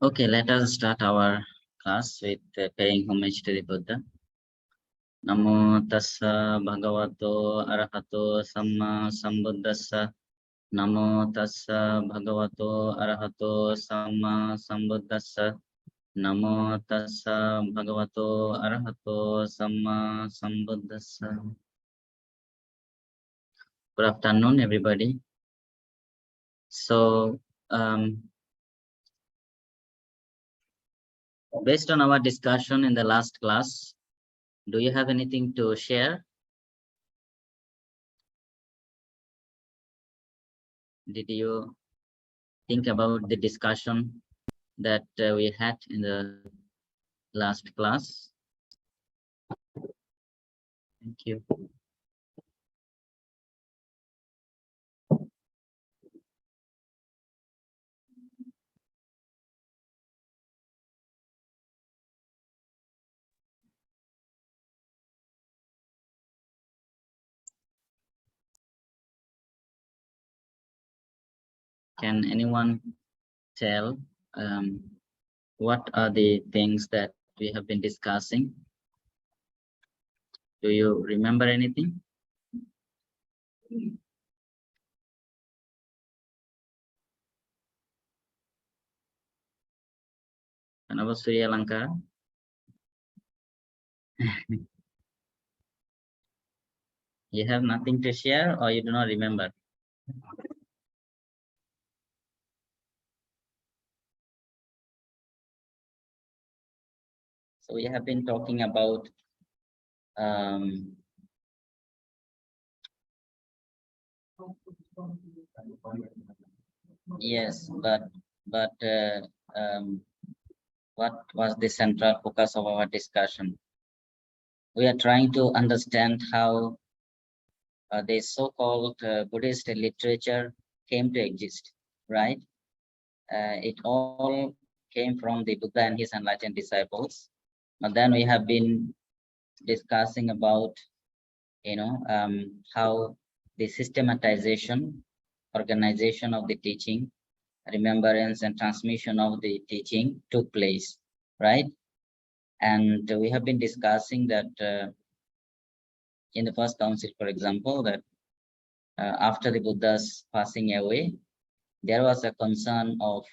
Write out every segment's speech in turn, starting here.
Okay, let us start our class with paying homage to the Buddha. Namo tassa bhagavato arahato samma sambuddhassa. Namo tassa bhagavato arahato samma sambuddhassa. Namo tassa bhagavato arahato samma sambuddhassa. Good afternoon, everybody. So, based on our discussion in the last class, do you have anything to share? Did you think about the discussion that we had in the last class? Thank you. Can anyone tell what are the things that we have been discussing? Do you remember anything? Another Surya Lanka? You have nothing to share or you do not remember? So we have been talking about yes, but what was the central focus of our discussion? We are trying to understand how the so-called Buddhist literature came to exist, right? It all came from the Buddha and his enlightened disciples. But then we have been discussing about, how the systematization, organization of the teaching, remembrance and transmission of the teaching took place, right? And we have been discussing that in the first council, for example, that after the Buddha's passing away, there was a concern of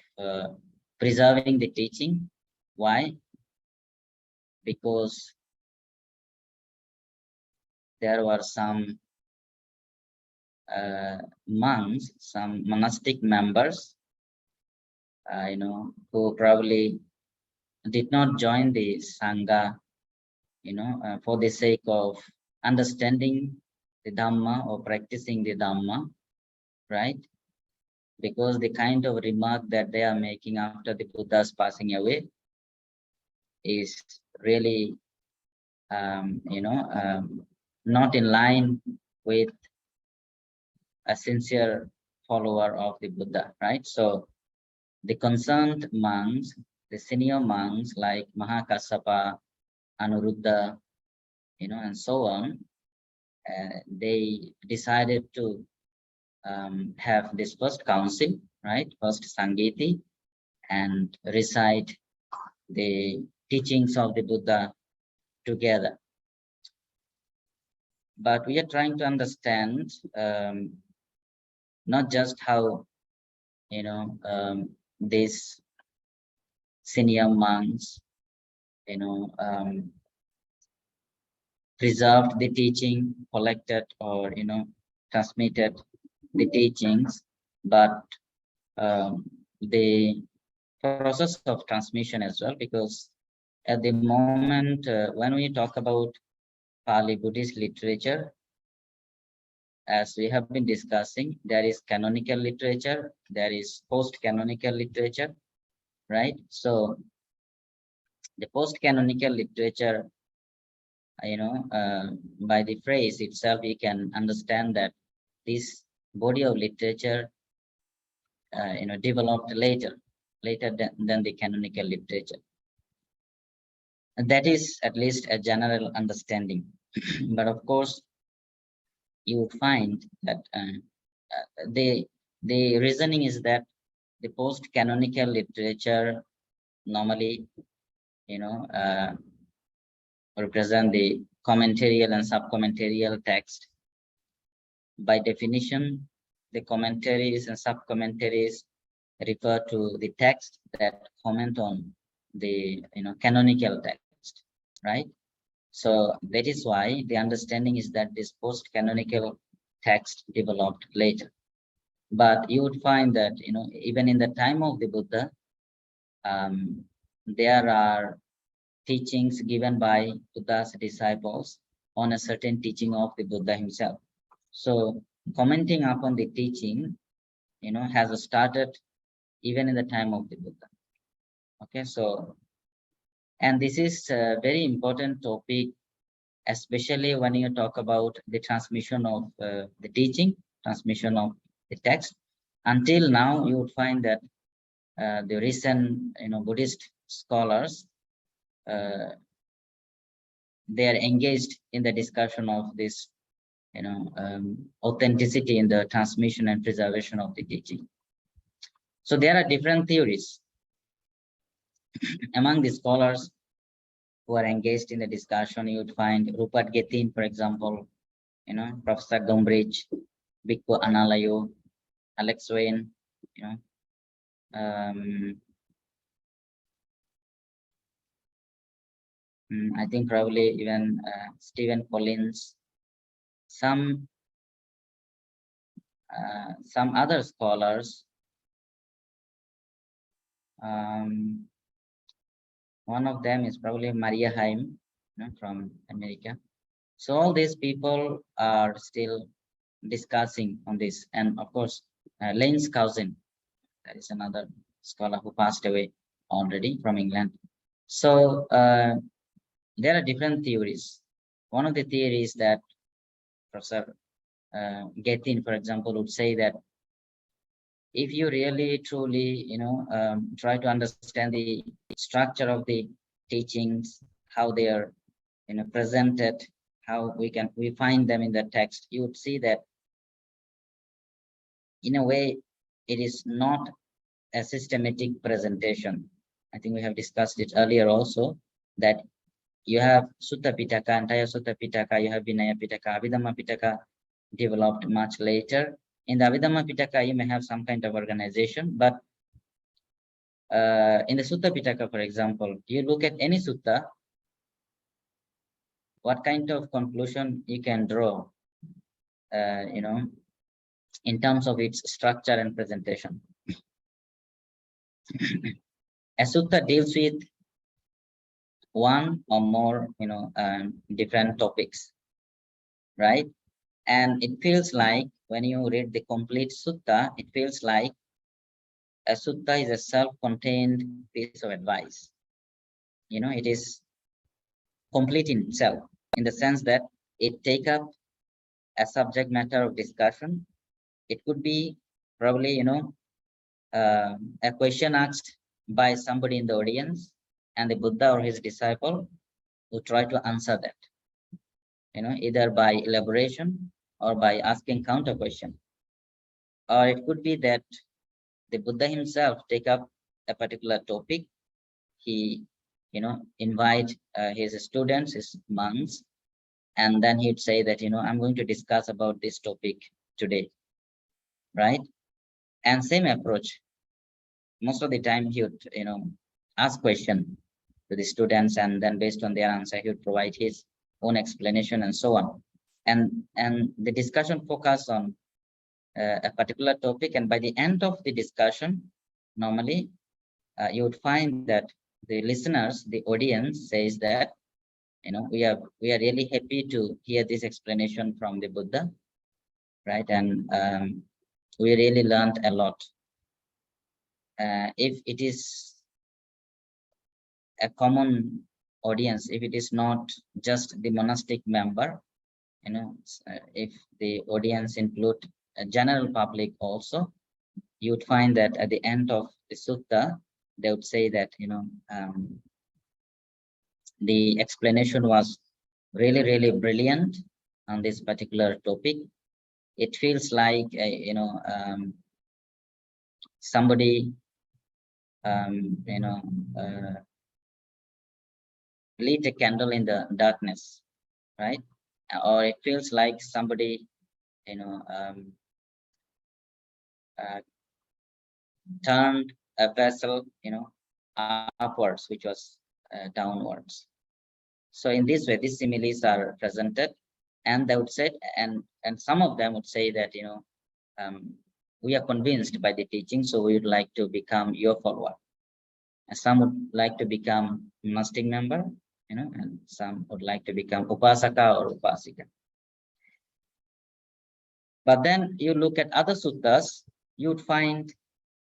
preserving the teaching. Why? Because there were some monks, some monastic members, who probably did not join the Sangha, for the sake of understanding the Dhamma or practicing the Dhamma, right? Because the kind of remark that they are making after the Buddha's passing away is really, not in line with a sincere follower of the Buddha, right? So the concerned monks, the senior monks like Mahakassapa, Anuruddha, and so on, they decided to have this first council, right? First Sangiti, and recite the teachings of the Buddha together. But we are trying to understand not just how, these senior monks, preserved the teaching, collected or, transmitted the teachings, but the process of transmission as well, because at the moment when we talk about Pali Buddhist literature, as we have been discussing, there is canonical literature, there is post-canonical literature, right? So the post-canonical literature, by the phrase itself, we can understand that this body of literature, developed later than the canonical literature. And that is at least a general understanding. But of course, you would find that the reasoning is that the post-canonical literature normally, represent the commentarial and subcommentarial text. By definition, the commentaries and subcommentaries refer to the text that comment on the canonical text, right? So that is why the understanding is that this post-canonical text developed later. But you would find that even in the time of the Buddha, there are teachings given by Buddha's disciples on a certain teaching of the Buddha himself. So commenting upon the teaching, has started even in the time of the Buddha. Okay, so, and this is a very important topic, especially when you talk about the transmission of the teaching, transmission of the text. Until now, you would find that the recent, Buddhist scholars, they are engaged in the discussion of this, authenticity in the transmission and preservation of the teaching. So there are different theories among the scholars who are engaged in the discussion. You would find Rupert Gethin, for example, Professor Gombrich, Bhikkhu Analayo, Alex Wayne, I think probably even Stephen Collins, some other scholars. One of them is probably Maria Haim, from America. So all these people are still discussing on this, and of course, Lane's cousin, that is another scholar who passed away already from England. So there are different theories. One of the theories that Professor Gethin, for example, would say that if you really truly, try to understand the structure of the teachings, how they are, presented, how we find them in the text, you would see that in a way, it is not a systematic presentation. I think we have discussed it earlier also, that you have Sutta Pitaka, entire Sutta Pitaka, you have Vinaya Pitaka, Abhidhamma Pitaka developed much later. In the Abhidhamma Pitaka, you may have some kind of organization, but in the Sutta Pitaka, for example, you look at any sutta, what kind of conclusion you can draw, in terms of its structure and presentation. A sutta deals with one or more, different topics, right? And it feels like when you read the complete sutta, it feels like a sutta is a self-contained piece of advice. It is complete in itself, in the sense that it takes up a subject matter of discussion. It could be probably, a question asked by somebody in the audience, and the Buddha or his disciple who try to answer that, either by elaboration or by asking counter question. Or it could be that the Buddha himself take up a particular topic. He, invite his students, his monks, and then he'd say that, I'm going to discuss about this topic today, right? And same approach. Most of the time he would, ask question to the students, and then based on their answer, he would provide his own explanation and so on. And the discussion focused on a particular topic, and by the end of the discussion, normally you would find that the listeners, the audience says that, we are really happy to hear this explanation from the Buddha, right? And we really learned a lot. If it is a common audience, if it is not just the monastic member, if the audience include a general public also, you would find that at the end of the sutta, they would say that, the explanation was really, really brilliant on this particular topic. It feels like, somebody lit a candle in the darkness, right? Or it feels like somebody, turned a vessel, upwards, which was downwards. So in this way, these similes are presented, and they would say, and some of them would say that, we are convinced by the teaching, so we would like to become your follower. And some would like to become monastic member, and some would like to become upasaka or upasika. But then you look at other suttas, you would find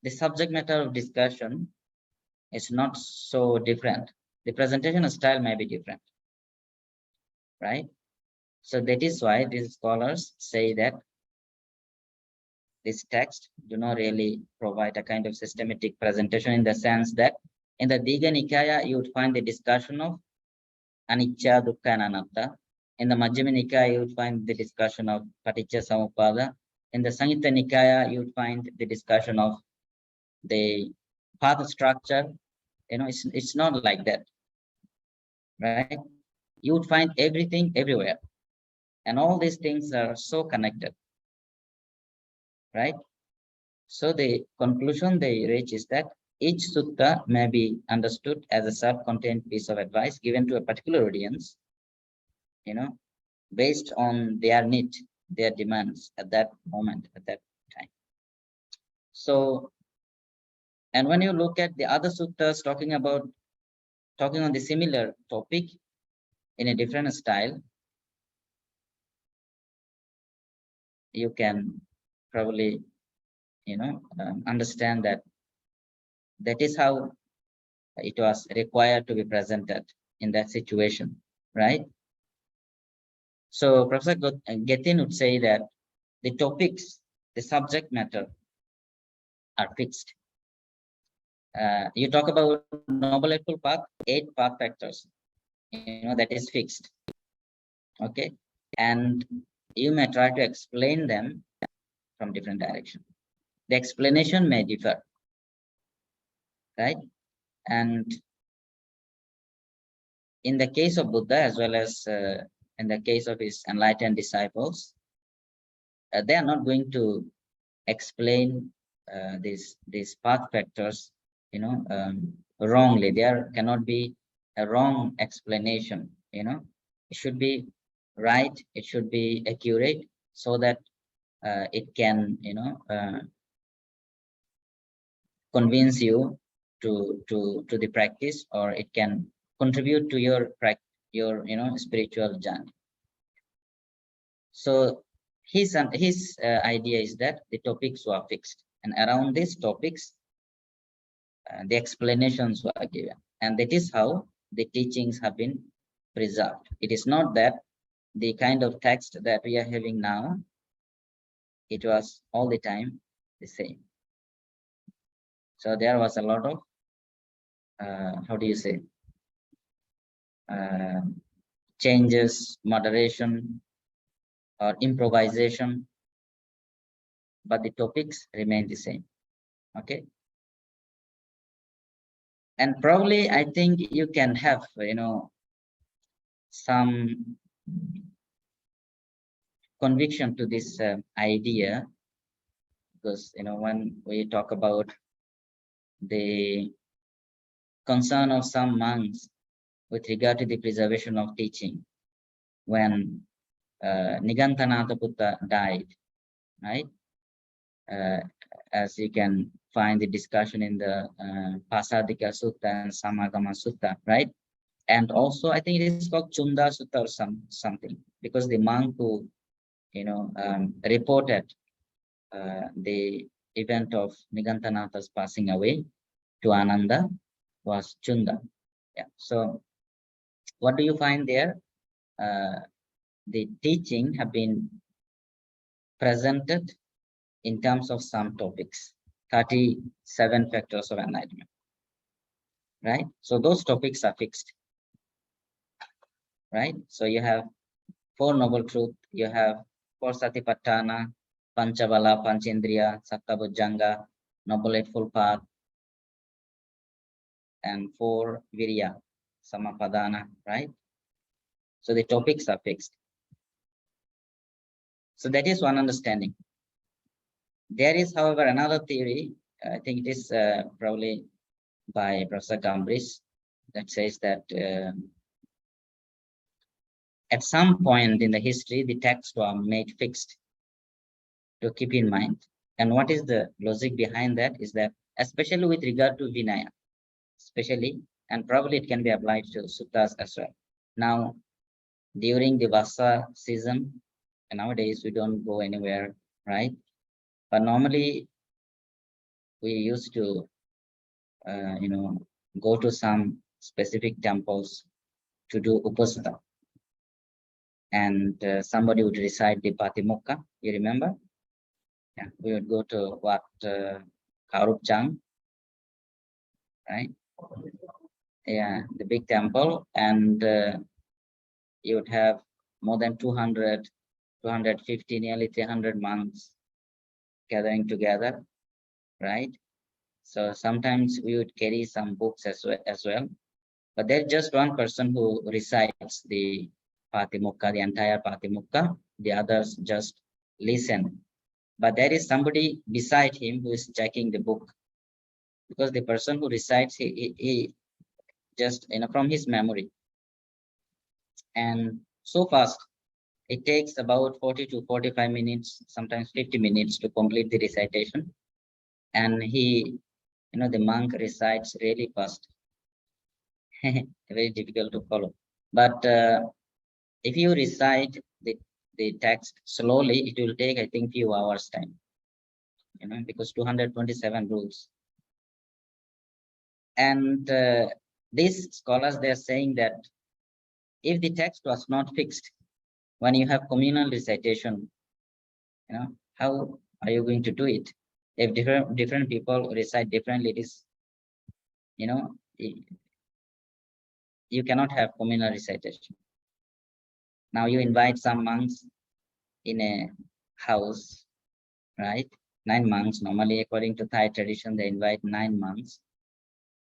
the subject matter of discussion is not so different. The presentation style may be different, right? So that is why these scholars say that this text do not really provide a kind of systematic presentation, in the sense that in the Digha Nikaya, you would find the discussion of anicca, dukkha, and anatta. In the Majjhima Nikaya, you would find the discussion of paticca samuppada. In the Samyutta Nikaya, you would find the discussion of the path structure. It's not like that, right? You would find everything everywhere. And all these things are so connected, right? So the conclusion they reach is that each sutta may be understood as a self-contained piece of advice given to a particular audience, based on their need, their demands at that moment, at that time. So, and when you look at the other suttas talking on the similar topic in a different style, you can probably, understand that is how it was required to be presented in that situation, right? So Professor Gethin would say that the topics, the subject matter are fixed. You talk about Noble Eightfold Path, 8 path factors, that is fixed. Okay. And you may try to explain them from different directions. The explanation may differ, right? And in the case of Buddha, as well as in the case of his enlightened disciples, they are not going to explain these path factors, wrongly. There cannot be a wrong explanation. It should be right. It should be accurate, so that it can, convince you to the practice, or it can contribute to your spiritual journey. So his idea is that the topics were fixed, and around these topics, the explanations were given, and that is how the teachings have been preserved. It is not that the kind of text that we are having now, it was all the time the same. So there was a lot of changes, moderation, or improvisation, but the topics remain the same. Okay. And probably I think you can have, some conviction to this idea, because, when we talk about the concern of some monks with regard to the preservation of teaching, when Nigantanatha died, right? As you can find the discussion in the Pasādika Sutta and Samagama Sutta, right? And also, I think it is called Chunda Sutta or something, because the monk who, reported the event of Nigantanatha's passing away to Ananda was Chunda. Yeah. So, what do you find there? The teaching have been presented in terms of some topics, 37 factors of enlightenment, right? So those topics are fixed, right? So you have 4 noble truths, you have 4 satipatthana, panchabala, panchendriya, sattabhujjanga, noble eightfold path, and 4 Virya, Samapadana, right? So the topics are fixed. So that is one understanding. There is, however, another theory. I think it is probably by Professor Gambris, that says that at some point in the history, the texts were made fixed, to keep in mind. And what is the logic behind that is that, especially with regard to Vinaya, especially, and probably it can be applied to suttas as well. Now, during the Vasa season, and nowadays we don't go anywhere, right? But normally we used to, go to some specific temples to do upasana. And somebody would recite the Patimokkha, you remember? Yeah, we would go to what, Karupchang, right? Yeah, the big temple, and you would have more than 200, 250, nearly 300 monks gathering together, right? So sometimes we would carry some books as well. But there's just one person who recites the Patimokkha, the entire Patimokkha. The others just listen. But there is somebody beside him who is checking the book, because the person who recites, he just, from his memory. And so fast, it takes about 40 to 45 minutes, sometimes 50 minutes to complete the recitation. And he, the monk recites really fast. Very difficult to follow. But if you recite the text slowly, it will take, I think, few hours time, because 227 rules. And these scholars, they're saying that if the text was not fixed, when you have communal recitation, how are you going to do it? If different people recite differently, it is, you cannot have communal recitation. Now you invite some monks in a house, right? 9 monks, normally according to Thai tradition, they invite 9 monks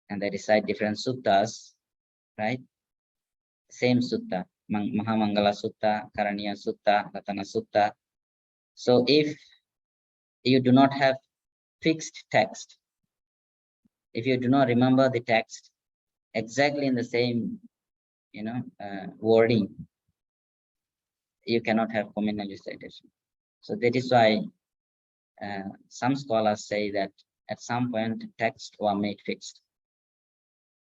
and they recite different suttas, right? Same sutta, Mahamangala Sutta, Karaniya Sutta, Ratana Sutta. So if you do not have fixed text, if you do not remember the text exactly in the same, wording, you cannot have communal recitation. So that is why some scholars say that at some point texts were made fixed,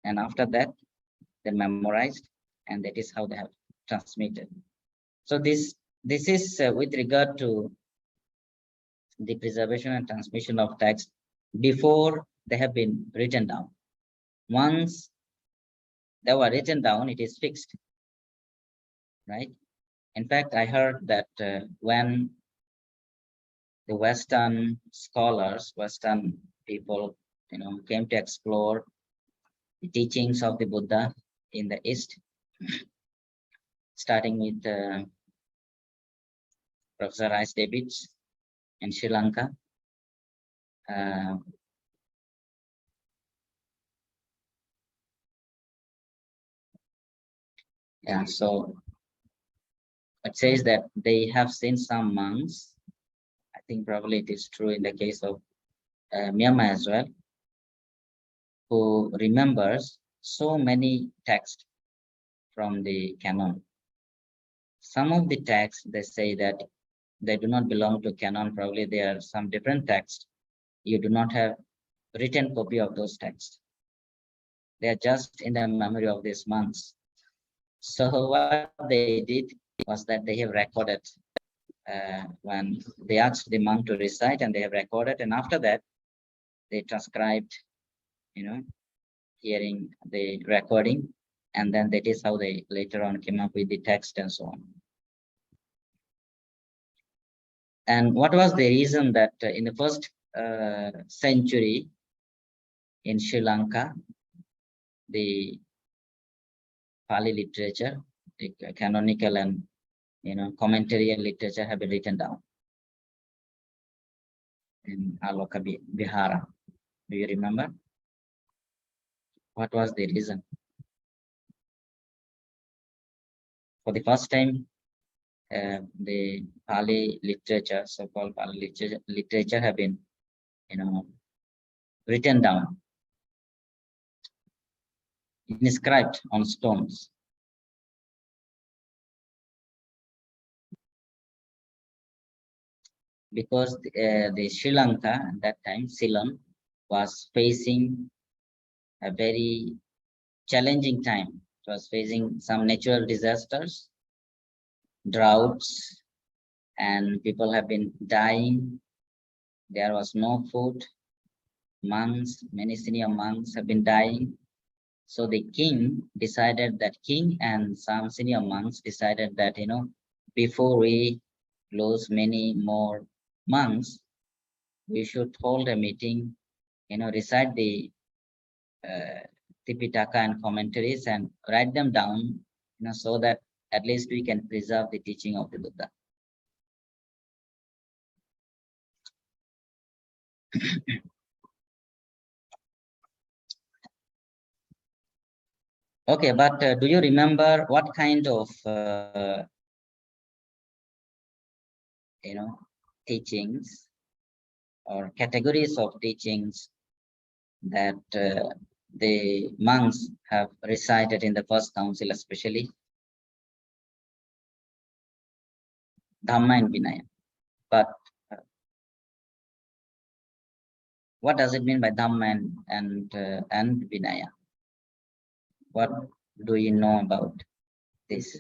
and after that they memorized, and that is how they have transmitted. So this is with regard to the preservation and transmission of text before they have been written down. Once they were written down, it is fixed, right? In fact, I heard that when the Western scholars, Western people, came to explore the teachings of the Buddha in the East, starting with Professor Rice Davids in Sri Lanka. Yeah, so it says that they have seen some monks. I think probably it is true in the case of Myanmar as well, who remembers so many texts from the canon. Some of the texts, they say that they do not belong to canon. Probably there are some different texts. You do not have written copy of those texts. They are just in the memory of these monks. So what they did was that they have recorded when they asked the monk to recite, and they have recorded, and after that they transcribed, hearing the recording, and then that is how they later on came up with the text and so on. And what was the reason that in the first century in Sri Lanka, the Pali literature, the canonical and commentarial literature have been written down in Aloka Vihara. Do you remember? What was the reason? For the first time, the Pali literature, so-called Pali literature, have been, written down, inscribed on stones. Because the Sri Lanka at that time, Ceylon, was facing a very challenging time. It was facing some natural disasters, droughts, and people have been dying. There was no food. Monks, many senior monks have been dying. So the king and some senior monks decided that, before we lose many more monks, we should hold a meeting, recite the Tipitaka and commentaries and write them down, so that at least we can preserve the teaching of the Buddha. Okay, but do you remember what kind of teachings or categories of teachings that the monks have recited in the first council, especially Dhamma and Vinaya? But what does it mean by Dhamma and Vinaya? What do you know about this?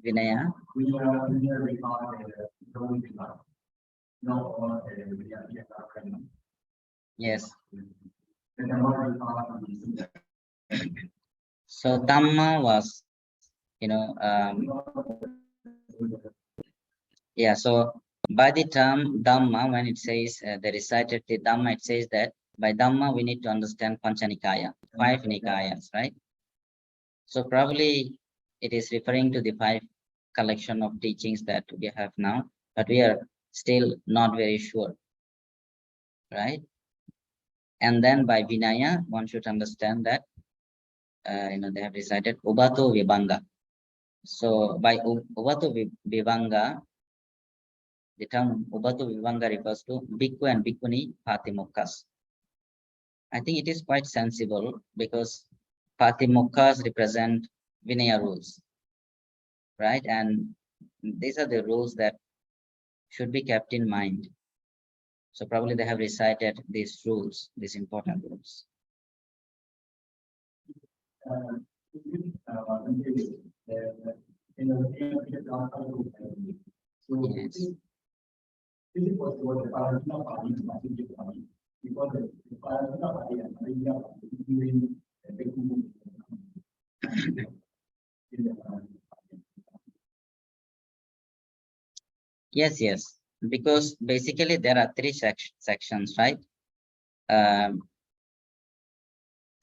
Vinaya? Yes. So Dhamma was, yeah, so by the term Dhamma, when it says they recited the Dhamma, it says that by Dhamma we need to understand Pancha Nikaya, 5 Nikayas, right? So probably it is referring to the 5 collection of teachings that we have now, but we are still not very sure, right? And then by Vinaya, one should understand that, they have recited Ubato Vibhanga. So by Ubato Vibhanga, the term Ubato Vibhanga refers to Bhikkhu and Bhikkhuni Patimokkha's. I think it is quite sensible because Patimokkha's represent Vinaya rules, right? And these are the rules that should be kept in mind. So probably they have recited these rules, these important rules. Yes. Yes, yes. Because basically there are 3 sections, right?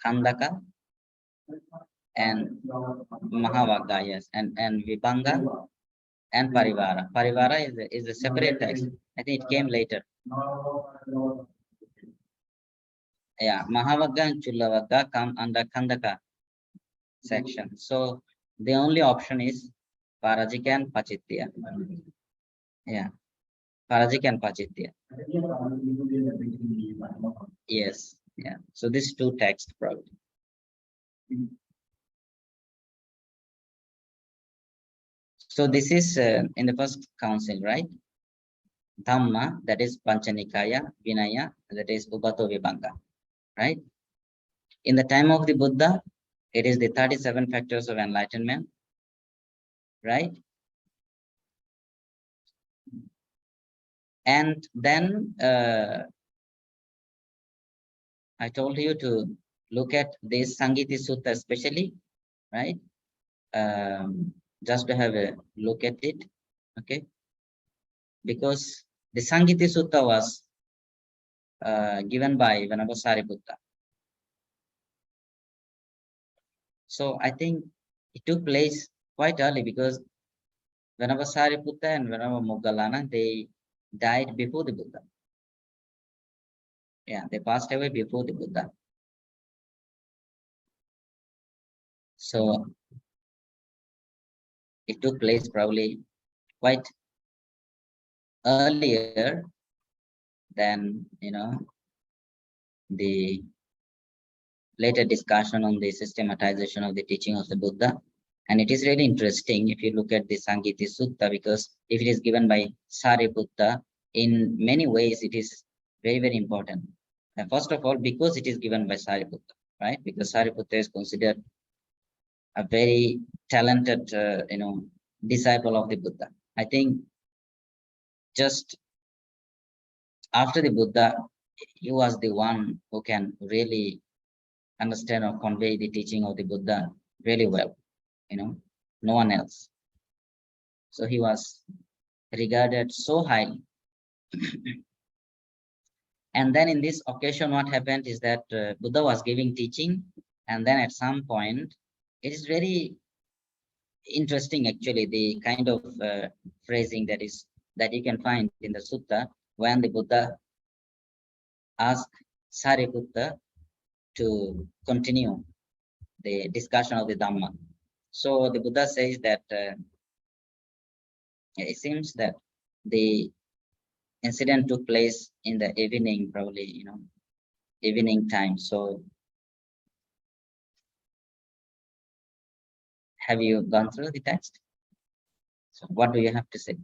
Khuddaka and Mahavagga, yes, and Vibhanga and Parivara. Parivara is a separate text. I think it came later. Yeah, Mahavagga and Chulavagga come under Khuddaka section. So the only option is Parajika and Pachitya. Yeah, Parajika and Pachitya. Yes, yeah. So these 2 texts probably. So this is in the first council, right? Dhamma, that is Pancha Nikaya, Vinaya, that is Ubato Vibhanga, right? In the time of the Buddha, it is the 37 factors of enlightenment, right? And then I told you to look at this Sangiti Sutta especially, right? Just to have a look at it, okay? Because the Sangiti Sutta was given by Venerable Sariputta. So I think it took place quite early, because whenever Sariputta and whenever Moggallana, they died before the Buddha. Yeah, they passed away before the Buddha. So it took place probably quite earlier than, the later discussion on the systematization of the teaching of the Buddha. And it is really interesting if you look at the Samyutta Sutta, because if it is given by Sariputta, in many ways it is very, very important. And first of all, because it is given by Sariputta, right? Because Sariputta is considered a very talented, disciple of the Buddha. I think just after the Buddha, he was the one who can really understand or convey the teaching of the Buddha really well, no one else. So he was regarded so highly. And then in this occasion, what happened is that Buddha was giving teaching, and then at some point, it is very interesting actually, the kind of phrasing that you can find in the sutta, when the Buddha asked Sariputta to continue the discussion of the Dhamma. So the Buddha says that it seems that the incident took place in the evening, probably, evening time. So have you gone through the text? So what do you have to say?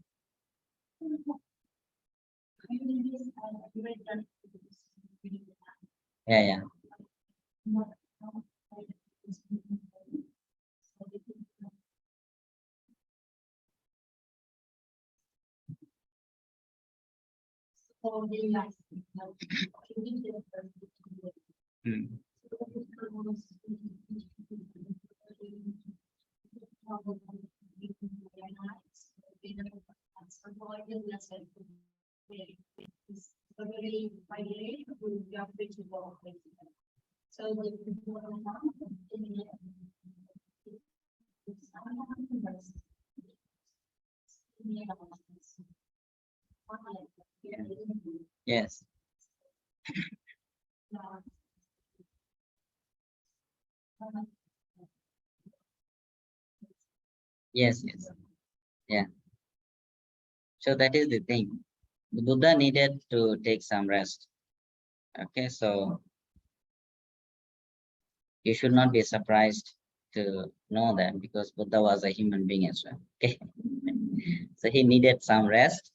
Yeah. Hmm. Yes. Yes. Yeah. So that is the thing. The Buddha needed to take some rest. Okay, so you should not be surprised to know that, because Buddha was a human being as well. Okay, so he needed some rest.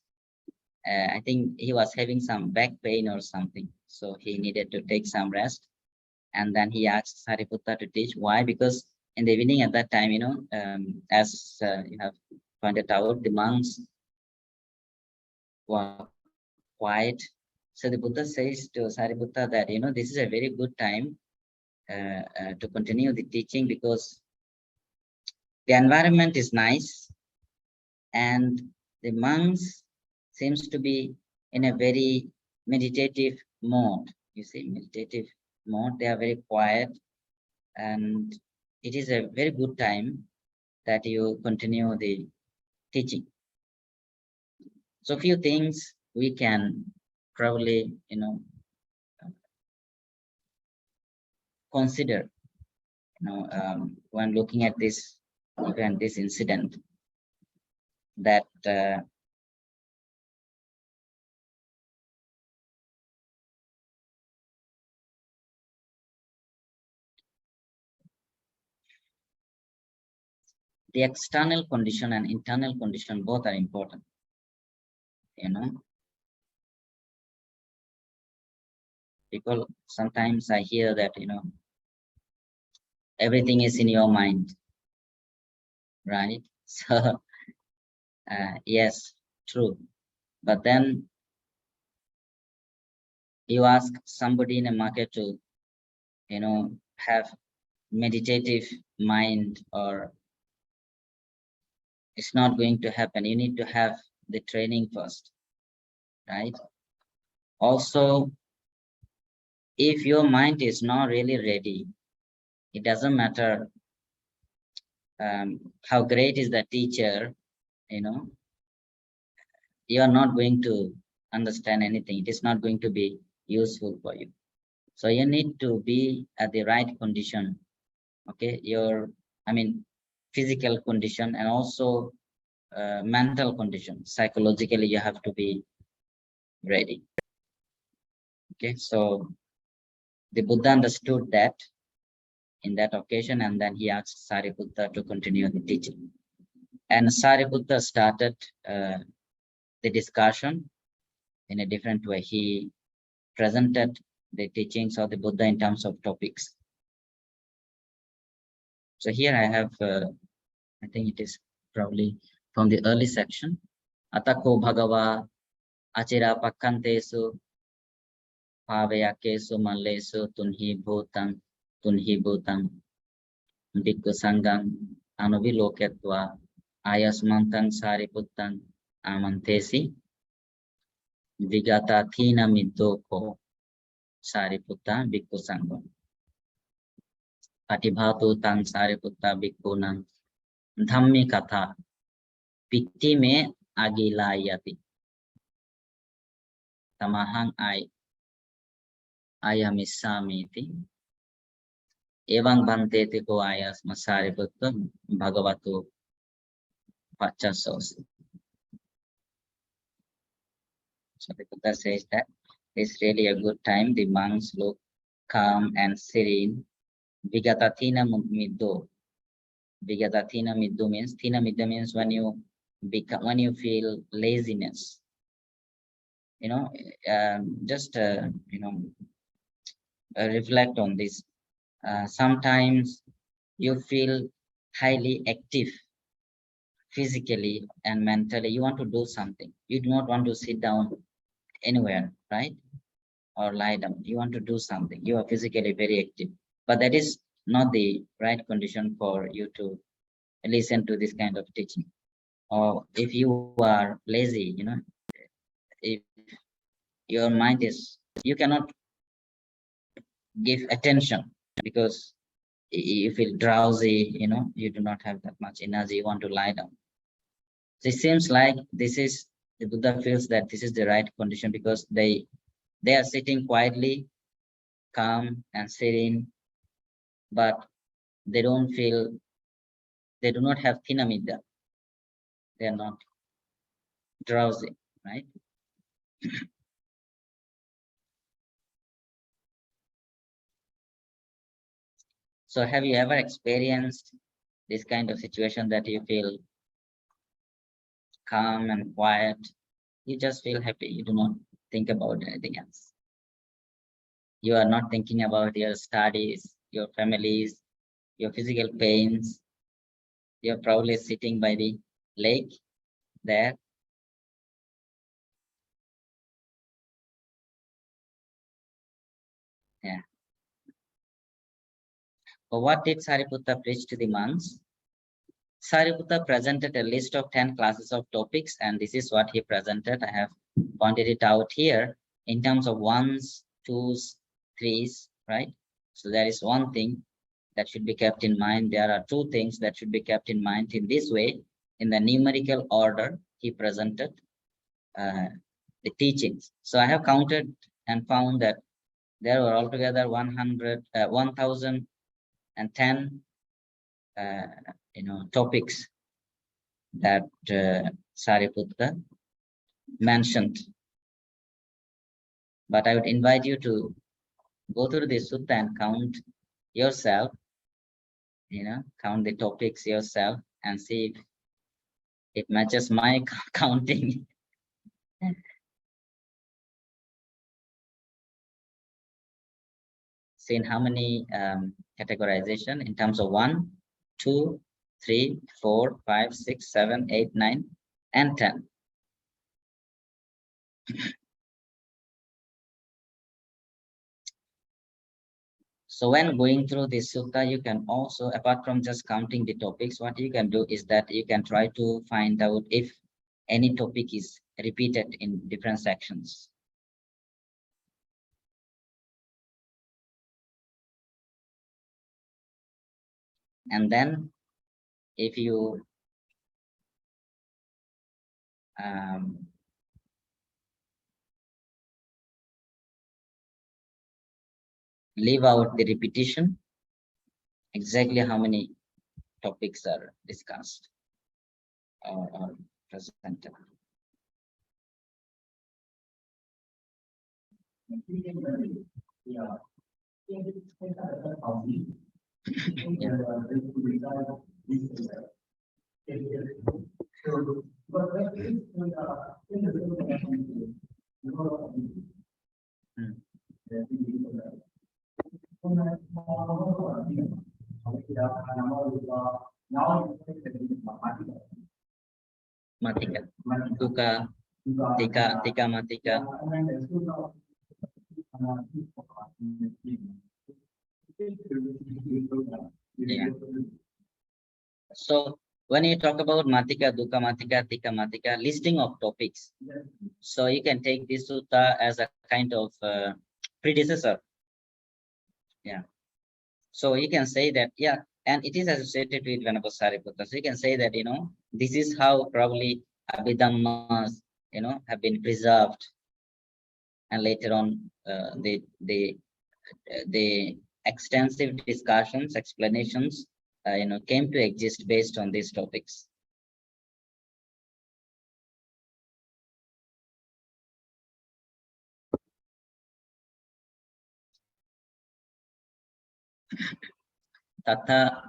I think he was having some back pain or something, so he needed to take some rest. And then he asked Sariputta to teach. Why? Because in the evening at that time, as you have pointed out, the monks were quiet. So the Buddha says to Sariputta that, this is a very good time to continue the teaching, because the environment is nice and the monks seems to be in a very meditative mode. You see, meditative mode. They are very quiet, and it is a very good time that you continue the teaching. So few things we can probably, consider, when looking at this event, this incident, that the external condition and internal condition both are important. People, sometimes I hear that, everything is in your mind, right? So yes, true. But then you ask somebody in a market to, have meditative mind, or it's not going to happen. You need to have the training first, right? Also, if your mind is not really ready, it doesn't matter how great is the teacher, you know, you are not going to understand anything. It is not going to be useful for you. So you need to be at the right condition. Okay, physical condition, and also mental condition. Psychologically, you have to be ready. Okay, so the Buddha understood that in that occasion, and then he asked Sariputta to continue the teaching. And Sariputta started the discussion in a different way. He presented the teachings of the Buddha in terms of topics. So here I have, I think it is probably from the early section. Atako Bhagava Achira Pakantesu Pavayakesu Malesu Tunhi Bhutam Bhikkhu Sangam Anuviloketva Ayasmantan Sariputtan Amantesi Vigata Thina Middoko Sariputta Bhikkhu Sangam Patibhatu Tang Sariputta Bhikkhunan Dhammi Katha Pitti Me Agilayati Tamahang Ayamissamiti Evang Bhanteti Ko Ayasma Sariputta Bhagavatu Pachasos. So the Buddha says that it's really a good time. The monks look calm and serene. Vigatathina middo. Vigatathina middo means, thina middo means when you feel laziness. Reflect on this. Sometimes you feel highly active physically and mentally. You want to do something. You do not want to sit down anywhere, right? Or lie down. You want to do something. You are physically very active, but that is not the right condition for you to listen to this kind of teaching. Or if you are lazy, if your mind is, you cannot give attention because you feel drowsy, you do not have that much energy, you want to lie down. So it seems like the Buddha feels that this is the right condition because they are sitting quietly, calm and serene, but they do not have thinamidda. They are not drowsy, right? So have you ever experienced this kind of situation that you feel calm and quiet? You just feel happy. You do not think about anything else. You are not thinking about your studies, your families, your physical pains. You're probably sitting by the lake there. Yeah. But what did Sariputta preach to the monks? Sariputta presented a list of 10 classes of topics, and this is what he presented. I have pointed it out here in terms of ones, twos, threes, right? So there is one thing that should be kept in mind. There are two things that should be kept in mind. In this way, in the numerical order, he presented the teachings. So I have counted and found that there were altogether 1010 topics that Sariputta mentioned. But I would invite you to go through the sutta and count yourself, count the topics yourself and see if it matches my counting. See in how many categorization in terms of 1, 2, 3, 4, 5, 6, 7, 8, 9, and 10. So when going through this sutta, you can also, apart from just counting the topics, what you can do is that you can try to find out if any topic is repeated in different sections. And then if you leave out the repetition, exactly how many topics are discussed or presented. Matika, Dukkha, Tika, Matika. Yeah. So when you talk about Matika, Dukkha, Matika, Tika, Matika, listing of topics. So you can take this sutta as a kind of predecessor. Yeah. So you can say that, yeah, and it is associated with Venerable Sariputta. So you can say that, this is how probably Abhidhammas, have been preserved. And later on, the extensive discussions, explanations, came to exist based on these topics. Tata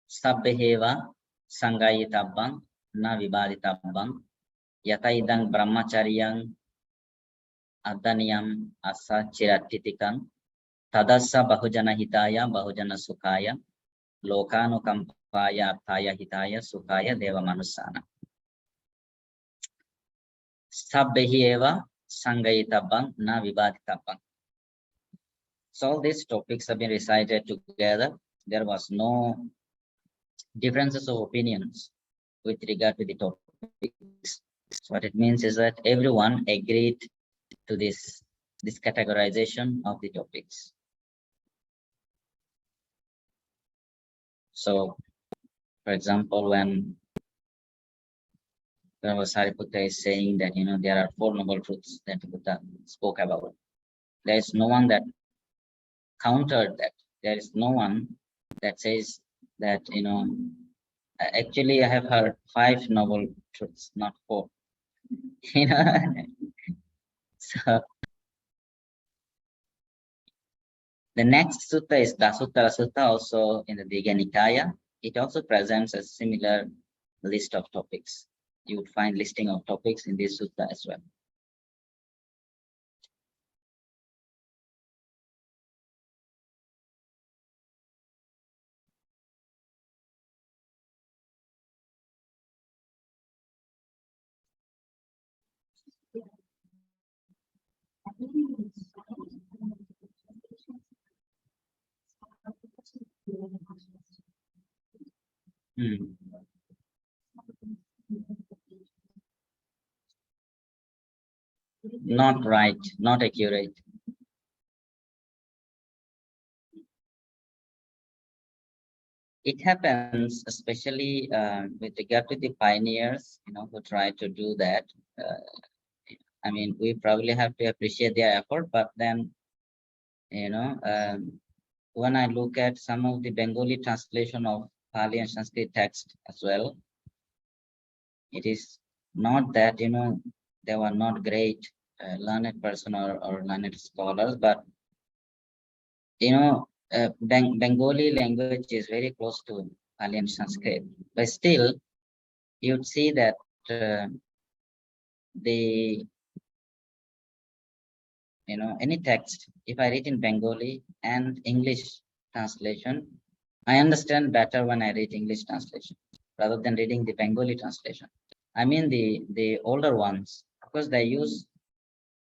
sabbheva sangayitabang na vibaditabang yataidang brahmacharyang adhaniyam asa chiratitikam tadassa bahujana hitaya bahujana sukhaya lokanukampaya arthaya hitaya sukhaya deva manusana. Sabbheva sangayitabang na vibaditabang. So all these topics have been recited together. There was no differences of opinions with regard to the topics. So what it means is that everyone agreed to this categorization of the topics. So, for example, when Sariputta is saying that there are 4 noble truths that Buddha spoke about, there is no one that countered that. There is no one that says that actually I have heard 5 noble truths, not 4. So the next sutta is Dasuttara Sutta, also in the Digha Nikaya. It also presents a similar list of topics. You would find listing of topics in this sutta as well. Not right, not accurate. It happens especially with regard to the pioneers, who try to do that. I mean, we probably have to appreciate their effort, but then, when I look at some of the Bengali translation of Pali and Sanskrit text as well, it is not that, they were not great learned person or learned scholars, but, Bengali language is very close to Pali and Sanskrit, but still you'd see that any text, if I read in Bengali and English translation, I understand better when I read English translation rather than reading the Bengali translation. I mean the older ones, because they use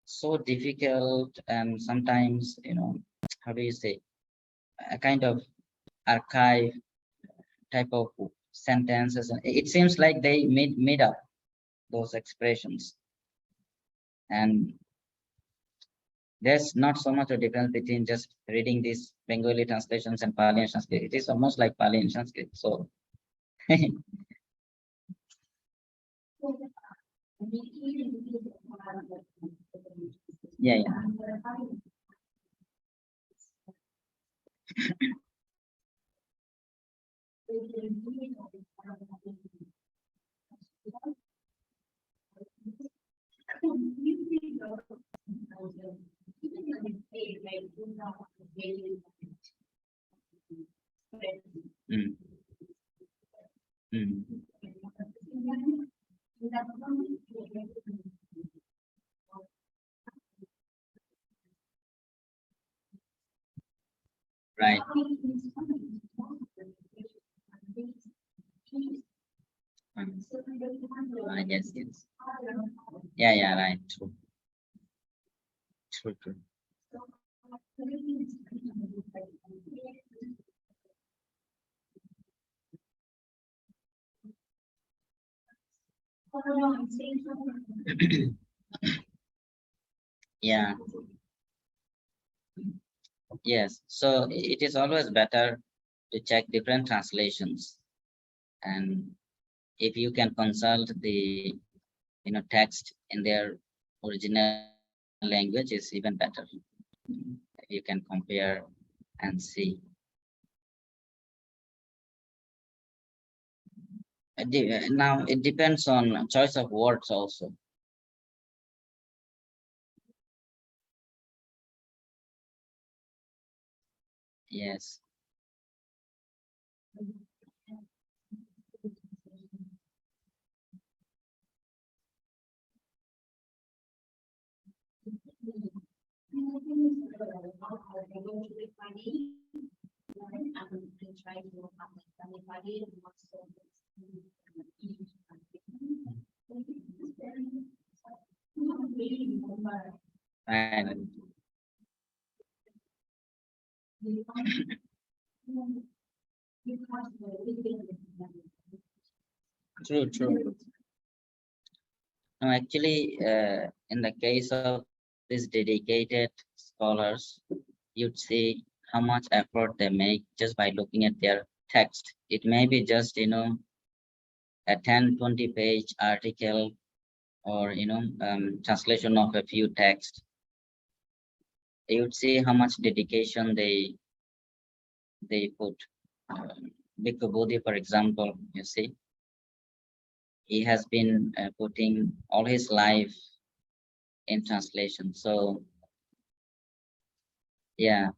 so difficult and sometimes, how do you say, a kind of archive type of sentences. It seems like they made up those expressions. And there's not so much a difference between just reading these Bengali translations and Pali and Sanskrit. It is almost like Pali and Sanskrit. So Yeah, yeah. Mm, mm. Right. Yes, yes. Yeah, yeah, right. True. True, true. Yeah, yes. So it is always better to check different translations. And if you can consult the text in their original language is even better. You can compare and see. Now it depends on choice of words also. Yes. And true, true. No, actually, in the case of these dedicated scholars, you'd see how much effort they make just by looking at their text. It may be just, a 10, 20 page article or, translation of a few texts. You'd see how much dedication they put. Bhikkhu Bodhi, for example, you see, he has been putting all his life in translation. So, yeah.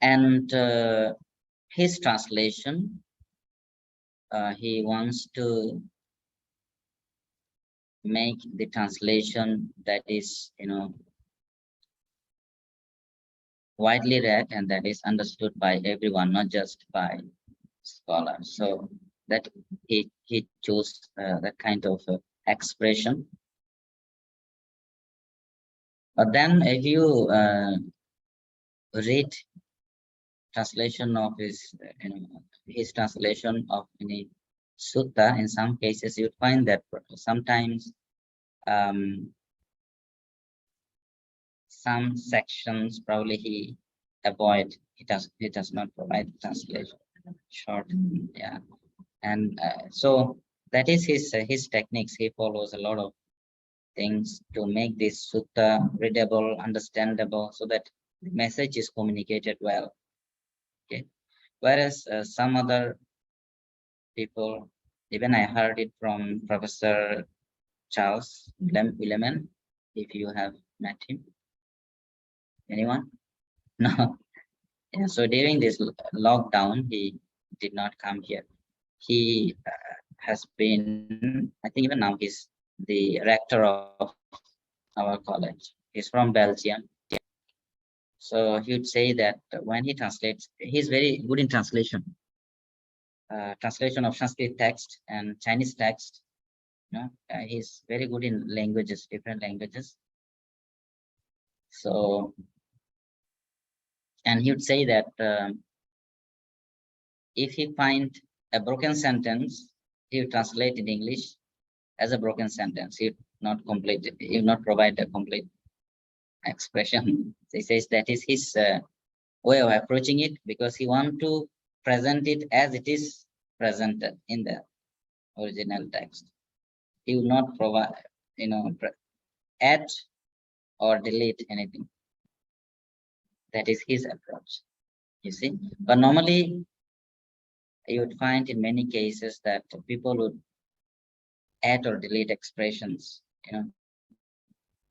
And his translation, he wants to make the translation that is, widely read and that is understood by everyone, not just by scholars. So that he chose that kind of expression. But then if you read translation of his translation of any sutta, in some cases you find that sometimes some sections probably he avoid. He does not provide translation short. Yeah, and so that is his techniques. He follows a lot of things to make this sutta readable, understandable, so that the message is communicated well. Okay, whereas some other people, even I heard it from Professor Charles Willeman, if you have met him. Anyone? No. Yeah, so during this lockdown, he did not come here. He has been, I think even now, he's the rector of our college. He's from Belgium. So he would say that when he translates, he's very good in translation. Translation of Sanskrit text and Chinese text. He's very good in languages, different languages. So, and he would say that if he find a broken sentence, he would translate in English as a broken sentence. He would not complete it. He would not provide a complete expression. He says that is his way of approaching it, because he want to present it as it is presented in the original text. He will not provide, add or delete anything. That is his approach, you see. But normally, you would find in many cases that people would add or delete expressions,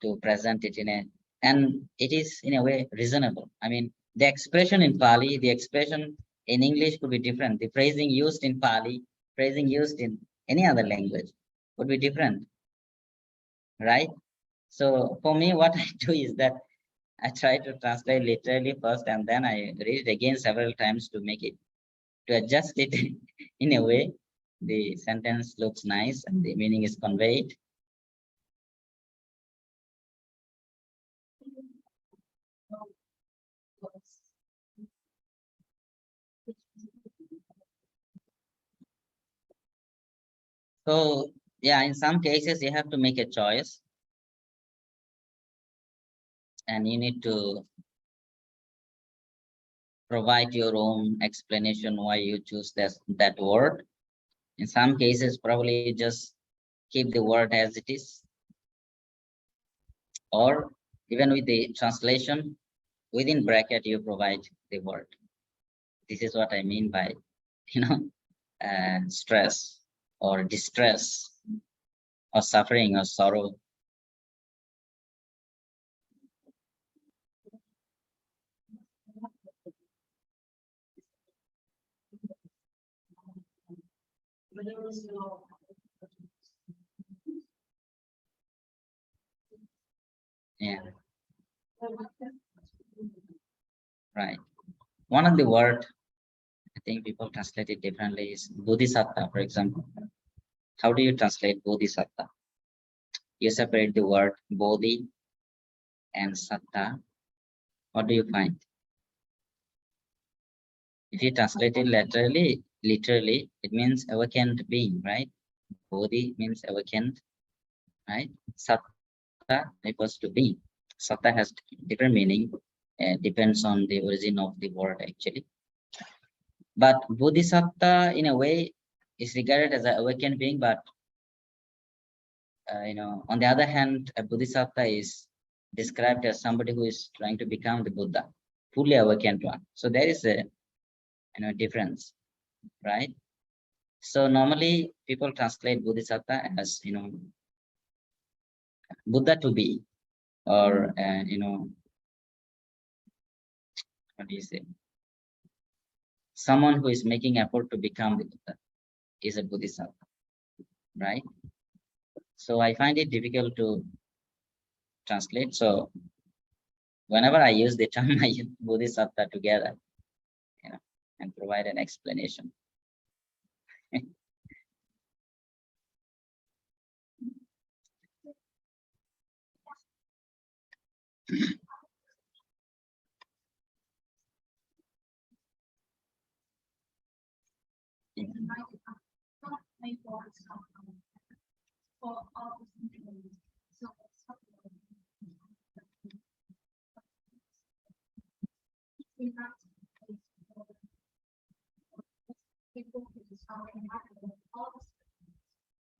to present it and it is in a way reasonable. I mean, the expression in Pali, the expression in English could be different. The phrasing used in Pali, phrasing used in any other language would be different, right? So for me, what I do is that I try to translate literally first, and then I read it again several times to adjust it in a way the sentence looks nice and the meaning is conveyed. So yeah, in some cases you have to make a choice, and you need to provide your own explanation why you choose that word. In some cases, probably you just keep the word as it is, or even with the translation, within bracket you provide the word. This is what I mean by, stress or distress or suffering or sorrow. Yeah, right. One of the word, I think people translate it differently, is Bodhisattva, for example. How do you translate Bodhisattva? You separate the word Bodhi and Satta. What do you find? If you translate it literally, it means awakened being, right? Bodhi means awakened, right? Satta refers to being. Satta has different meaning, depends on the origin of the word actually. But Bodhisattva, in a way, is regarded as an awakened being, but on the other hand, a Bodhisattva is described as somebody who is trying to become the Buddha, fully awakened one. So there is a difference, right? So normally people translate Bodhisattva as Buddha to be, or what do you say? Someone who is making effort to become the Buddha is a Bodhisattva, right? So I find it difficult to translate. So whenever I use the term, I use Bodhisattva together, and provide an explanation.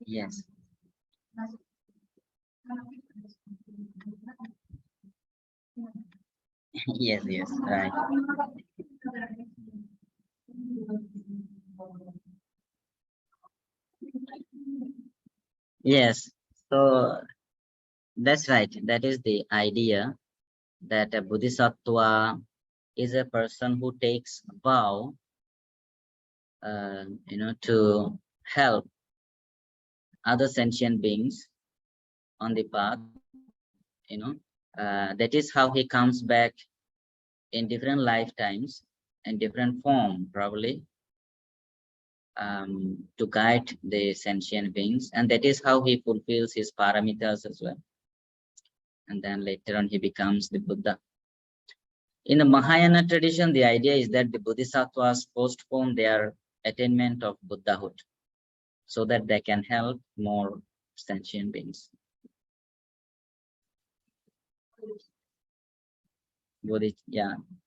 Yes. Yes, yes, right. Yes. So that's right. That is the idea, that a Bodhisattva is a person who takes a vow, to help other sentient beings on the path. That is how he comes back in different lifetimes and different form, probably, to guide the sentient beings, and that is how he fulfills his paramitas as well. And then later on he becomes the Buddha. In the Mahayana tradition, the idea is that the Bodhisattvas postpone their attainment of Buddhahood so that they can help more sentient beings.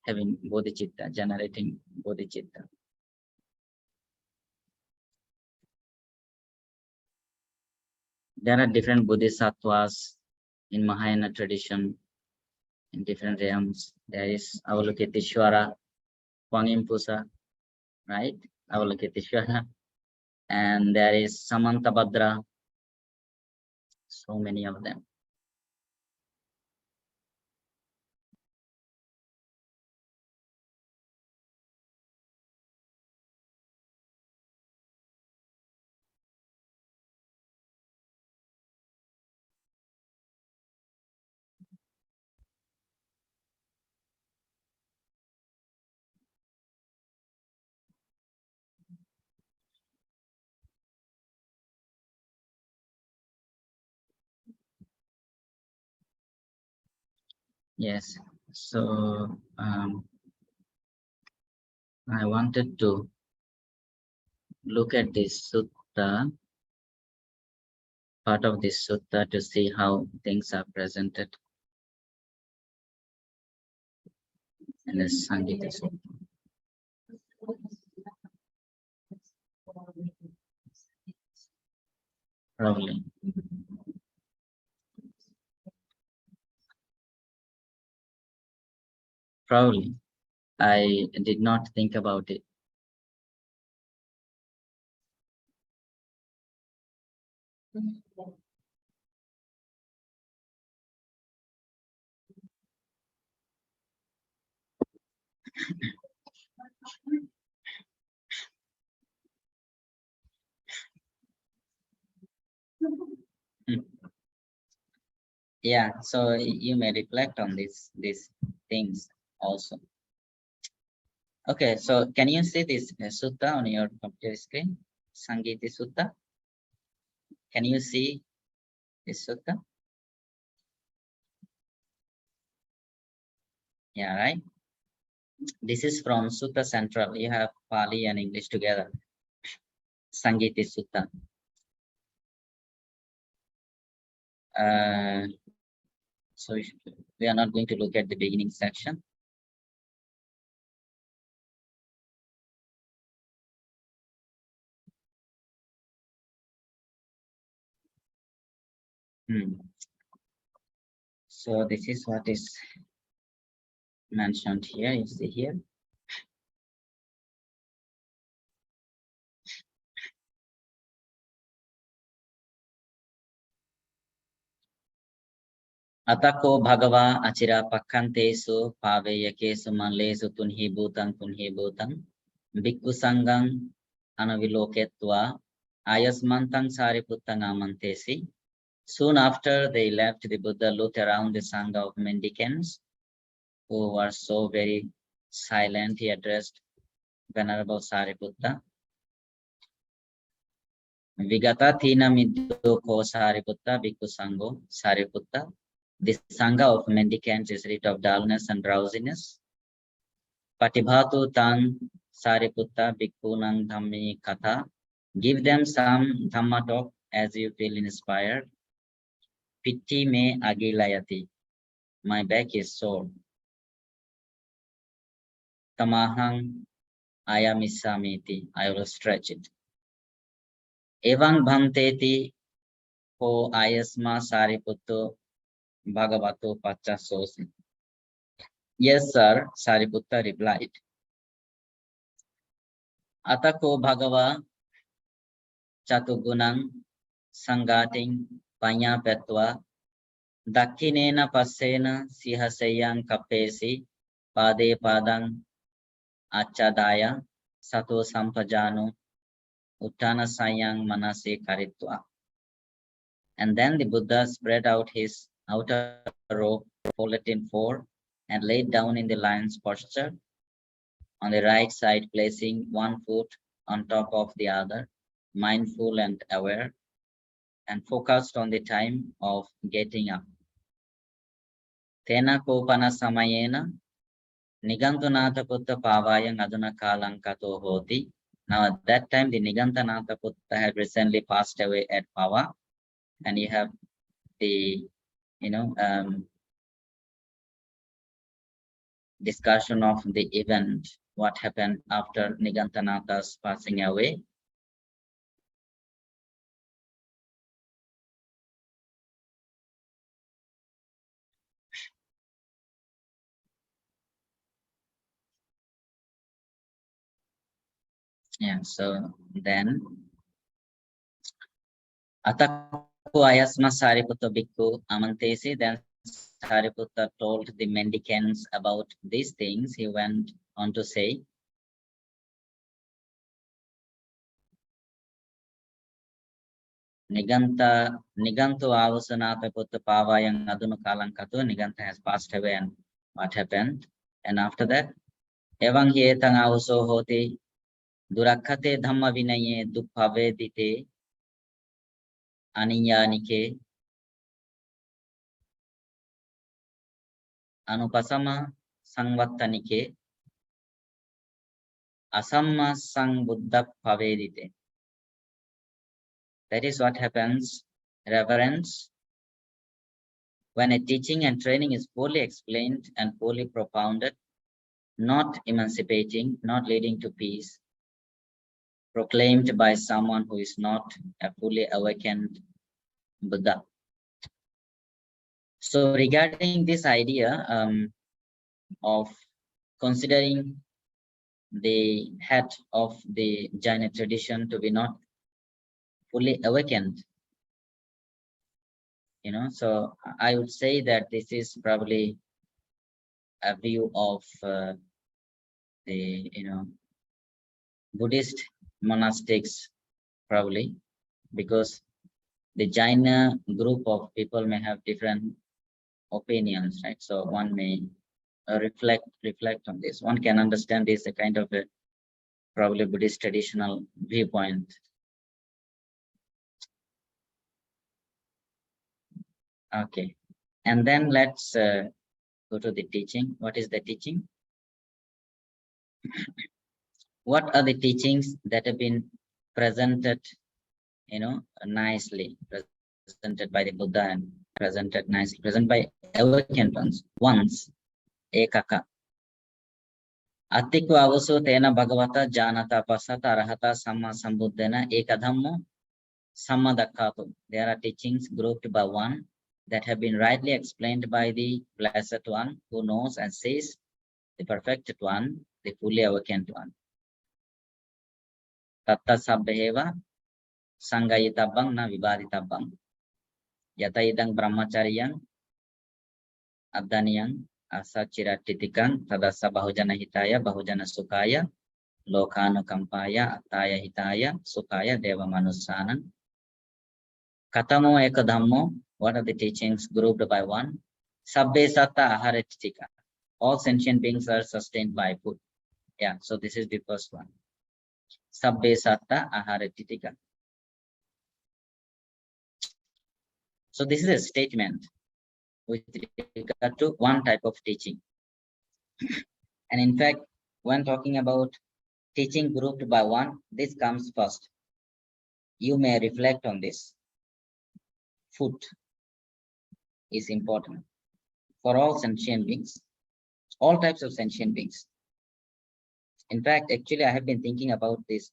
Having bodhicitta, generating bodhicitta. there are different bodhisattvas in Mahayana tradition in different realms. There is Avalokiteshvara, Pusa, right? Avalokiteshvara. And there is Samantapāsādikā, so many of them. Yes, so I wanted to look at this sutta, part of this sutta, to see how things are presented in the Samyutta Sutta. Probably. Probably. I did not think about it. Yeah, so you may reflect on these things also. Okay, so can you see this sutta on your computer screen? Samyutta Sutta. Can you see this sutta? Yeah, right. This is from Sutta Central. You have Pali and English together. Samyutta Sutta. So we are not going to look at the beginning section. So this is what is mentioned here. You see here. Atako bhagava achira pakkantesu paveyakesu manlesu tunhi bhutang bhikkhu sangham anaviloketva ayasmantang sariputta amantesi. Soon after they left, the Buddha looked around the Sangha of mendicants who were so very silent. He addressed Venerable Sariputta. Vigata thina middoko Sariputta bhikkhu sangho Sariputta. This Sangha of mendicants is rid of dullness and drowsiness. Patibhatu tan Sariputta bhikkhunang dhammi katha. Give them some Dhamma talk as you feel inspired. Pitti me agilayati. My back is sore. Tamahang ayamisamiti. I will stretch it. Evang bhanteti ho ayasma Sariputto bhagavato pachasosi. Yes, sir, Sariputta replied. Atako bhagava chatugunang sangating panyapetva dakkinena passena sihasayang kapesi pade padang achadaya sato sampajano uttana sayang manase karitva. And then the Buddha spread out his outer robe, folded in four, and laid down in the lion's posture on the right side, placing one foot on top of the other, mindful and aware, and focused on the time of getting up. Tena kopana samayena nigantanatha putta pavayang aduna kalang kato hoti. Now at that time the Nigantanatha Putta had recently passed away at Pava, and you have the discussion of the event, what happened after Nigantanatha's passing away. Yeah, so then Ataku ayasma Sariputta bhikkhu amantesi, then Sariputta told the mendicants about these things. He went on to say, Niganta Nigantu avasanata putta pavayang adunu kalang katu. Niganta has passed away, and what happened? And after that, Evang hietang avaso hoti durakkate dhamma vinaye dupphavedite aniyanike anupasama sangvattanike asamma sangbuddha pavedite. That is what happens, reverence, when a teaching and training is fully explained and fully propounded, not emancipating, not leading to peace, proclaimed by someone who is not a fully awakened Buddha. So regarding this idea of considering the head of the Jaina tradition to be not fully awakened, so I would say that this is probably a view of the Buddhist monastics, probably, because the Jaina group of people may have different opinions, right? So one may reflect on this. One can understand this a kind of a probably Buddhist traditional viewpoint. Okay, and then let's go to the teaching. What is the teaching? What are the teachings that have been presented, nicely presented by the Buddha and presented nicely, presented by awakened ones, ekaka. Attikku avaso tena bhagavata janata pasata arahata samma sambuddhena ekadhammo sammadakkhatu. There are teachings grouped by one that have been rightly explained by the Blessed One who knows and sees, the perfected one, the fully awakened one. Tatta sabbheva sangayitabang na vibaditabang. Yata idang brahmacharyang adhaniyang asachiratitikang tadassa bahujana hitaya bahujana sukaya lokanukampaya attaya hitaya sukaya deva manusanam. Katamo ekadhammo. What are the teachings grouped by one? Sabbe satta aharitika. All sentient beings are sustained by food. Yeah, so this is the first one. Sabbe satta aharitika. So this is a statement with regard to one type of teaching. And in fact, when talking about teaching grouped by one, this comes first. You may reflect on this. Food is important for all sentient beings, all types of sentient beings. In fact, actually, I have been thinking about this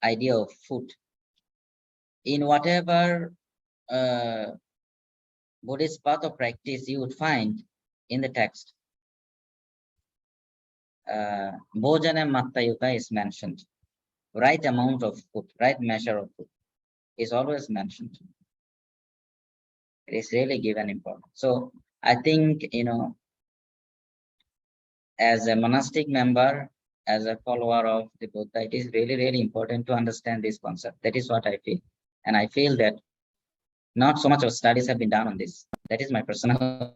idea of food. In whatever Buddhist path of practice you would find in the text, Bhojana Mattayuta is mentioned. Right amount of food, right measure of food is always mentioned. It is really given importance. So I think, as a monastic member, as a follower of the Buddha, it is really, really important to understand this concept. That is what I feel. And I feel that not so much of studies have been done on this. That is my personal,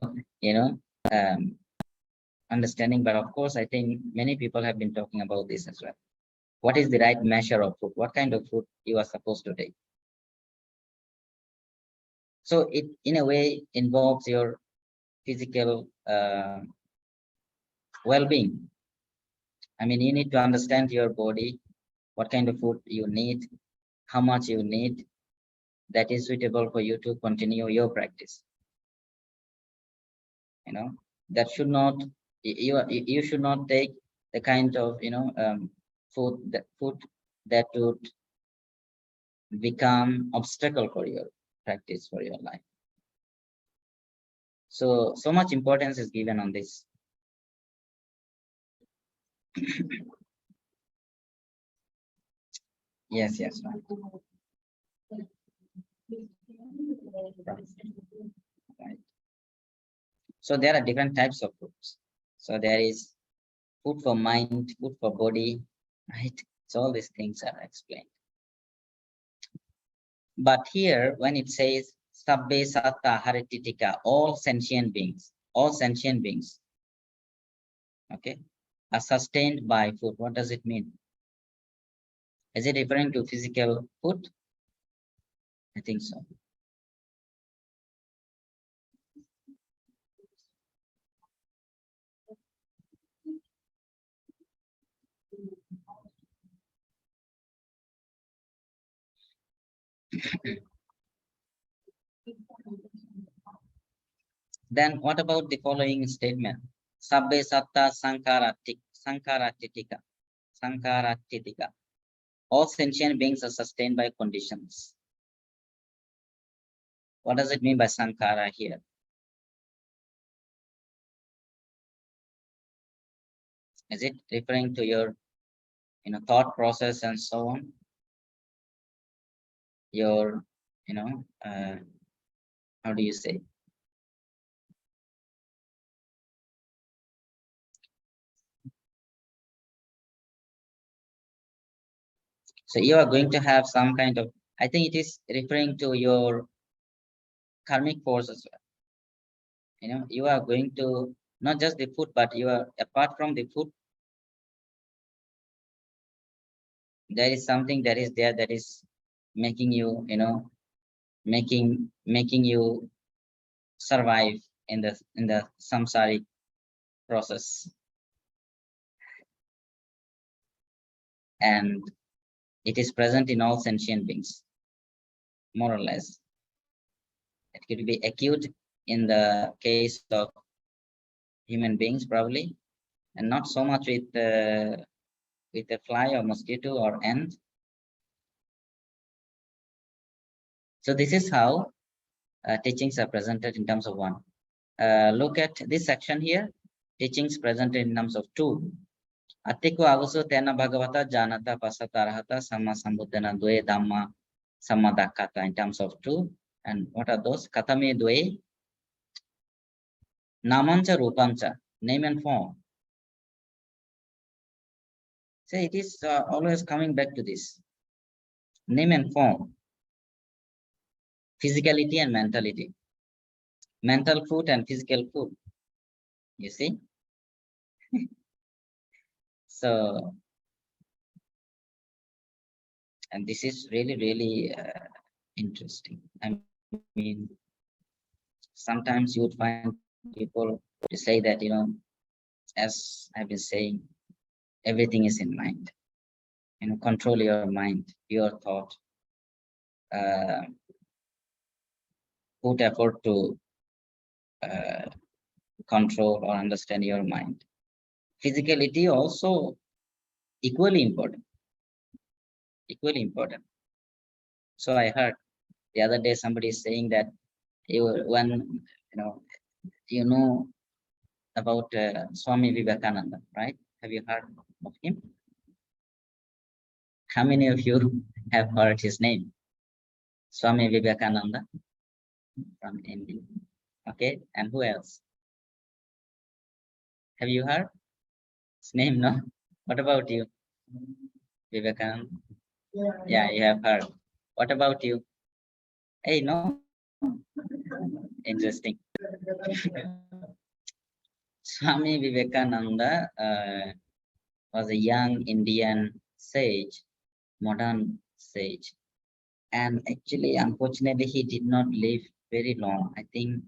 understanding. But of course, I think many people have been talking about this as well. What is the right measure of food? What kind of food you are supposed to take? So it, in a way, involves your physical well-being. I mean, you need to understand your body, what kind of food you need, how much you need, that is suitable for you to continue your practice. That should not, you should not take the kind of, food that would become obstacle for your practice, for your life. So much importance is given on this. Yes, yes, right. Right. So there are different types of foods. So there is food for mind, food for body, right? So all these things are explained. But here, when it says Sabbe Satta Harititika, all sentient beings, okay, are sustained by food. What does it mean? Is it referring to physical food? I think so. Then what about the following statement? Sabbe Satta Sankaratitika. Sankaratitika. All sentient beings are sustained by conditions. What does it mean by Sankara here? Is it referring to your thought process and so on? Your, how do you say? So you are going to have some kind of, I think it is referring to your karmic force as well. You are going to, not just the food, but you are, apart from the food, there is something that is there that is making you, making you survive in the samsaric process. And it is present in all sentient beings, more or less. It could be acute in the case of human beings, probably, and not so much with a fly or mosquito or ant. So this is how teachings are presented in terms of one. Look at this section here. Teachings presented in terms of two. Atiko avuso tena bhagavata janata pasatarahata sama sambuddhana due dhamma samadakata, in terms of two. And what are those? Katame due namancha rupamcha, name and form. So it is always coming back to this. Name and form. Physicality and mentality. Mental food and physical food. You see? So, and this is really, really interesting. I mean, sometimes you would find people to say that, as I've been saying, everything is in mind. Control your mind, your thought. Put effort to control or understand your mind. Physicality also equally important. Equally important. So I heard the other day somebody saying that when you know about Swami Vivekananda, right? Have you heard of him? How many of you have heard his name? Swami Vivekananda from India. Okay, and who else? Have you heard his name? No. What about you, Vivekananda? Yeah, you have heard. What about you? Hey, no. Interesting. Swami Vivekananda was a young Indian sage, modern sage. And actually, unfortunately, he did not live very long. I think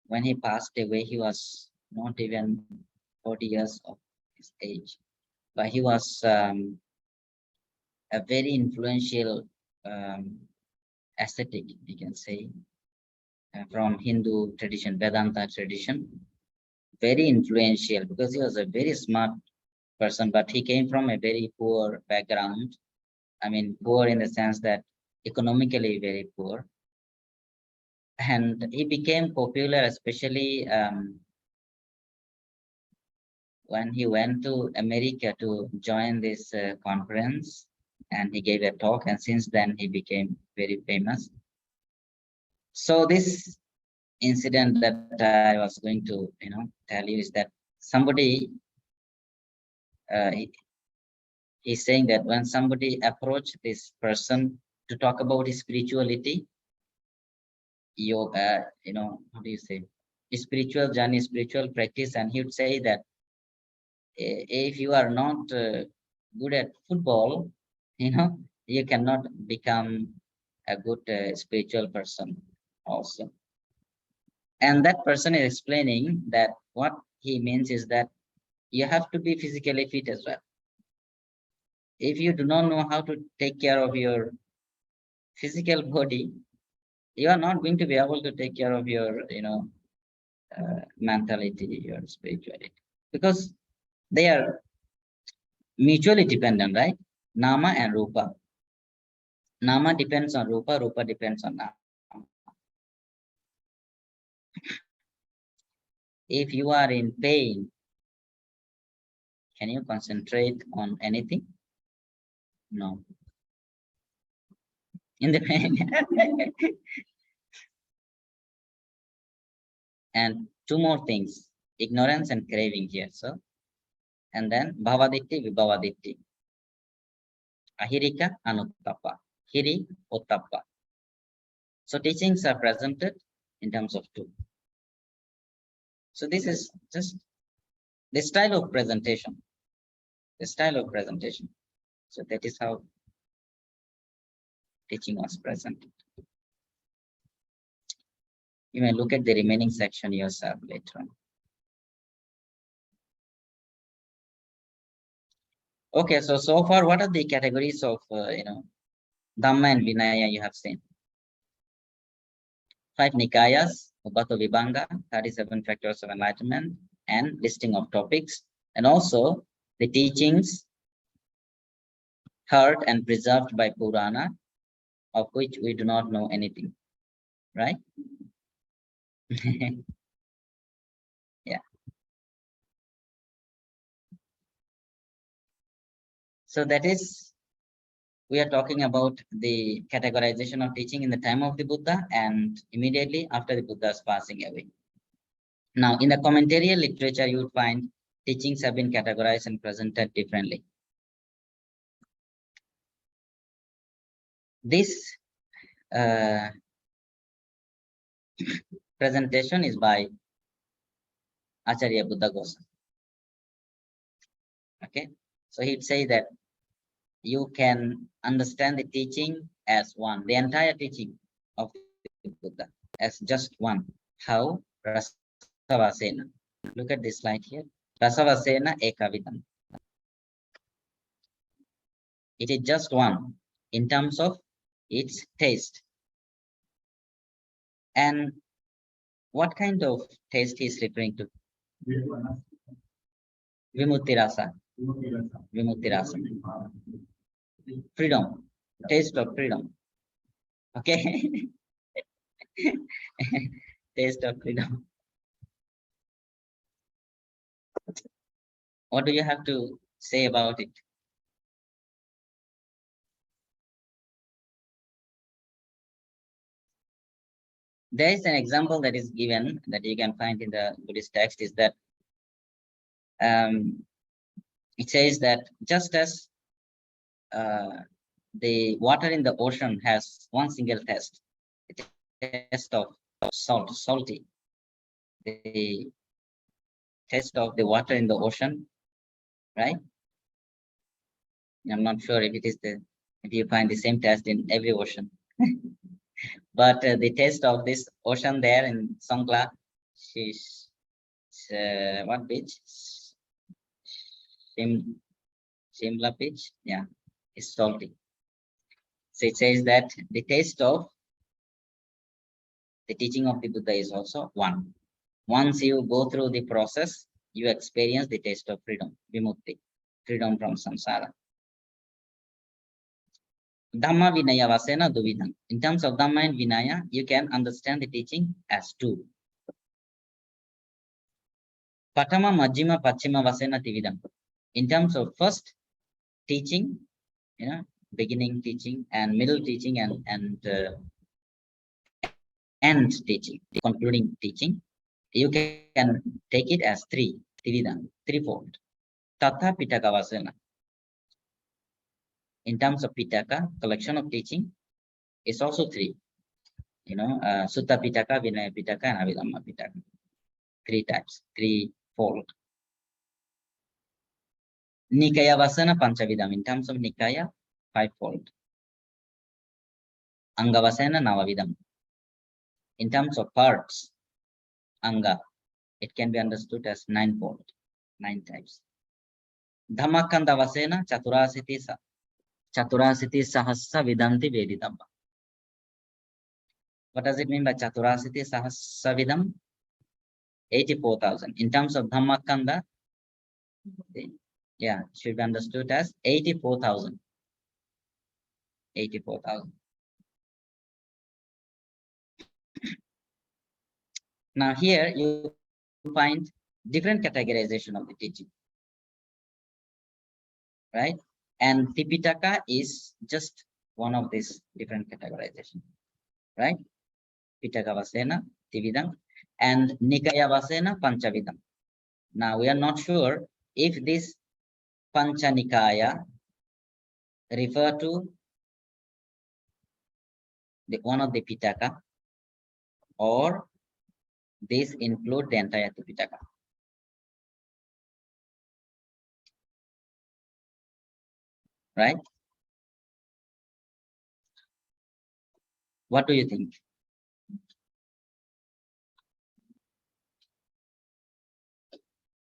when he passed away, he was not even 40 years of his age. But he was a very influential ascetic, you can say, from Hindu tradition, Vedanta tradition. Very influential because he was a very smart person, but he came from a very poor background. I mean, poor in the sense that economically very poor. And he became popular, especially when he went to America to join this conference. and he gave a talk, and since then he became very famous. So this incident that I was going to, tell you is that somebody, he's saying that when somebody approached this person to talk about his spirituality, yoga, how do you say, spiritual journey, spiritual practice, and he would say that if you are not good at football, you cannot become a good spiritual person also. And that person is explaining that what he means is that you have to be physically fit as well. If you do not know how to take care of your physical body, you are not going to be able to take care of your, mentality, your spirituality, because they are mutually dependent, right? Nama and Rupa. Nama depends on Rupa, Rupa depends on Nama. If you are in pain, can you concentrate on anything? No. In the pain. And two more things, ignorance and craving here. So, and then bhavaditti, vibhavaditti. Ahirika, anuttappa. Hiri, uttappa. So teachings are presented in terms of two. So this is just the style of presentation. The style of presentation. So that is how teaching was presented. You may look at the remaining section yourself later on. Okay, so far, what are the categories of, Dhamma and Vinaya you have seen? 5 Nikayas, Ubbata Vibhanga, 37 factors of enlightenment, and listing of topics, and also the teachings heard and preserved by Purana, of which we do not know anything, right? Yeah. So that is, we are talking about the categorization of teaching in the time of the Buddha and immediately after the Buddha's passing away. Now, in the commentarial literature, you would find teachings have been categorized and presented differently. This presentation is by Acharya Buddhaghosa. Okay, so he'd say that you can understand the teaching as one, the entire teaching of the Buddha as just one. How? Rasavasena. Look at this slide here. Rasavasena ekavidam. It is just one in terms of its taste. And what kind of taste he is referring to? Vimutti rasa. Vimutti rasa. Freedom. Taste of freedom. Okay. Taste of freedom. What do you have to say about it? There is an example that is given that you can find in the Buddhist text, is that it says that just as the water in the ocean has one single taste, the taste of salt, salty. The taste of the water in the ocean, right? I'm not sure if you find the same taste in every ocean. But the taste of this ocean there in Songkla, what beach? Shimla beach, yeah, it's salty. So it says that the taste of the teaching of the Buddha is also one. Once you go through the process, you experience the taste of freedom, vimukti, freedom from samsara. Dhamma Vinaya Vasena Duvidam. In terms of Dhamma and Vinaya, you can understand the teaching as two. Patama Majjhima Pachima Vasena Tividam. In terms of first teaching, beginning teaching and middle teaching and end teaching, concluding teaching, you can take it as threefold. Tatha Pitaka Vasana. In terms of Pitaka, collection of teaching, is also three. Sutta Pitaka, Vinaya Pitaka, and Abhidhamma Pitaka. Three types, threefold. Nikaya Vasana Panchavidam. In terms of Nikaya, fivefold. Anga Vasana Navavidam. In terms of parts, Anga, it can be understood as ninefold, 9 types. Dhammakanda Vasena Chaturasiti Sahassa Vidanti Vedidamba. What does it mean by Chaturasiti Sahassa Vidam? 84,000. In terms of Dhammakanda, yeah, should be understood as 84,000. 84,000. Now here you find different categorization of the teaching, right? And Tipitaka is just one of these different categorization, right? Pitaka Vasena, Tividam, and Nikaya Vasena, Panchavidam. Now we are not sure if this Pancha Nikaya refer to one of the Pitaka, or this include the entire Tipitaka. Right? What do you think?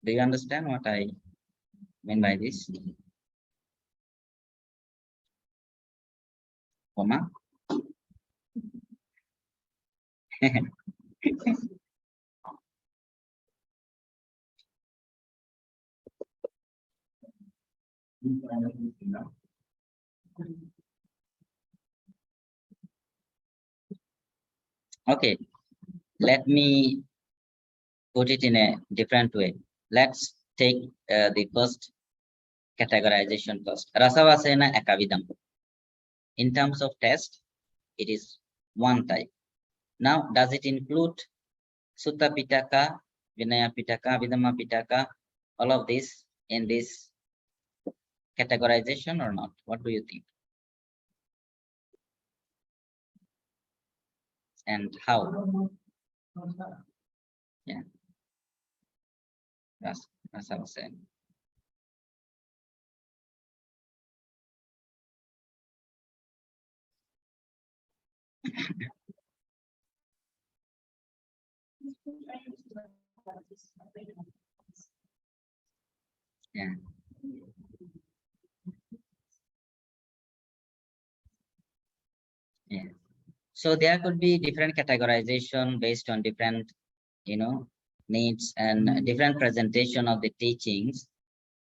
Do you understand what I mean by this? Oma? Okay, let me put it in a different way. Let's take the first categorization first. Rasavasena Akavidam. In terms of test, it is one type. Now, does it include Sutta Pitaka, Vinaya Pitaka, Abhidhamma Pitaka, all of this in this categorization or not? What do you think? And how? Yeah, that's what I was saying. Yeah. Yeah. So there could be different categorization based on different, needs and different presentation of the teachings.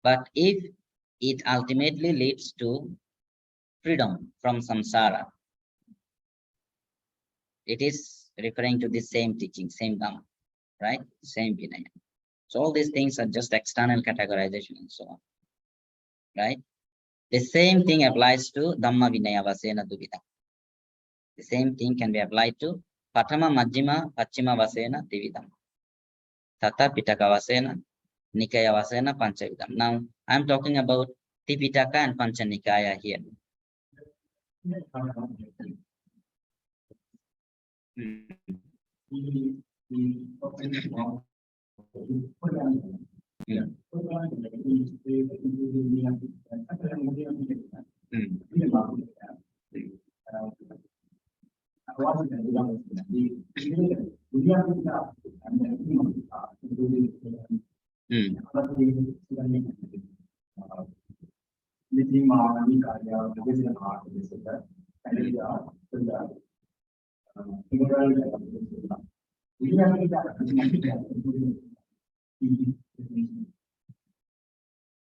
But if it ultimately leads to freedom from samsara, it is referring to the same teaching, same Dhamma, right? Same Vinaya. So all these things are just external categorization and so on, right? The same thing applies to Dhamma Vinaya Vasena Duvida. The same thing can be applied to Patama Majjhima Pachima Vasena Dividam. Tata Pitaka Vasena, Nikaya Vasena Panchavidam. Now I'm talking about Tipitaka and Pancha Nikaya here.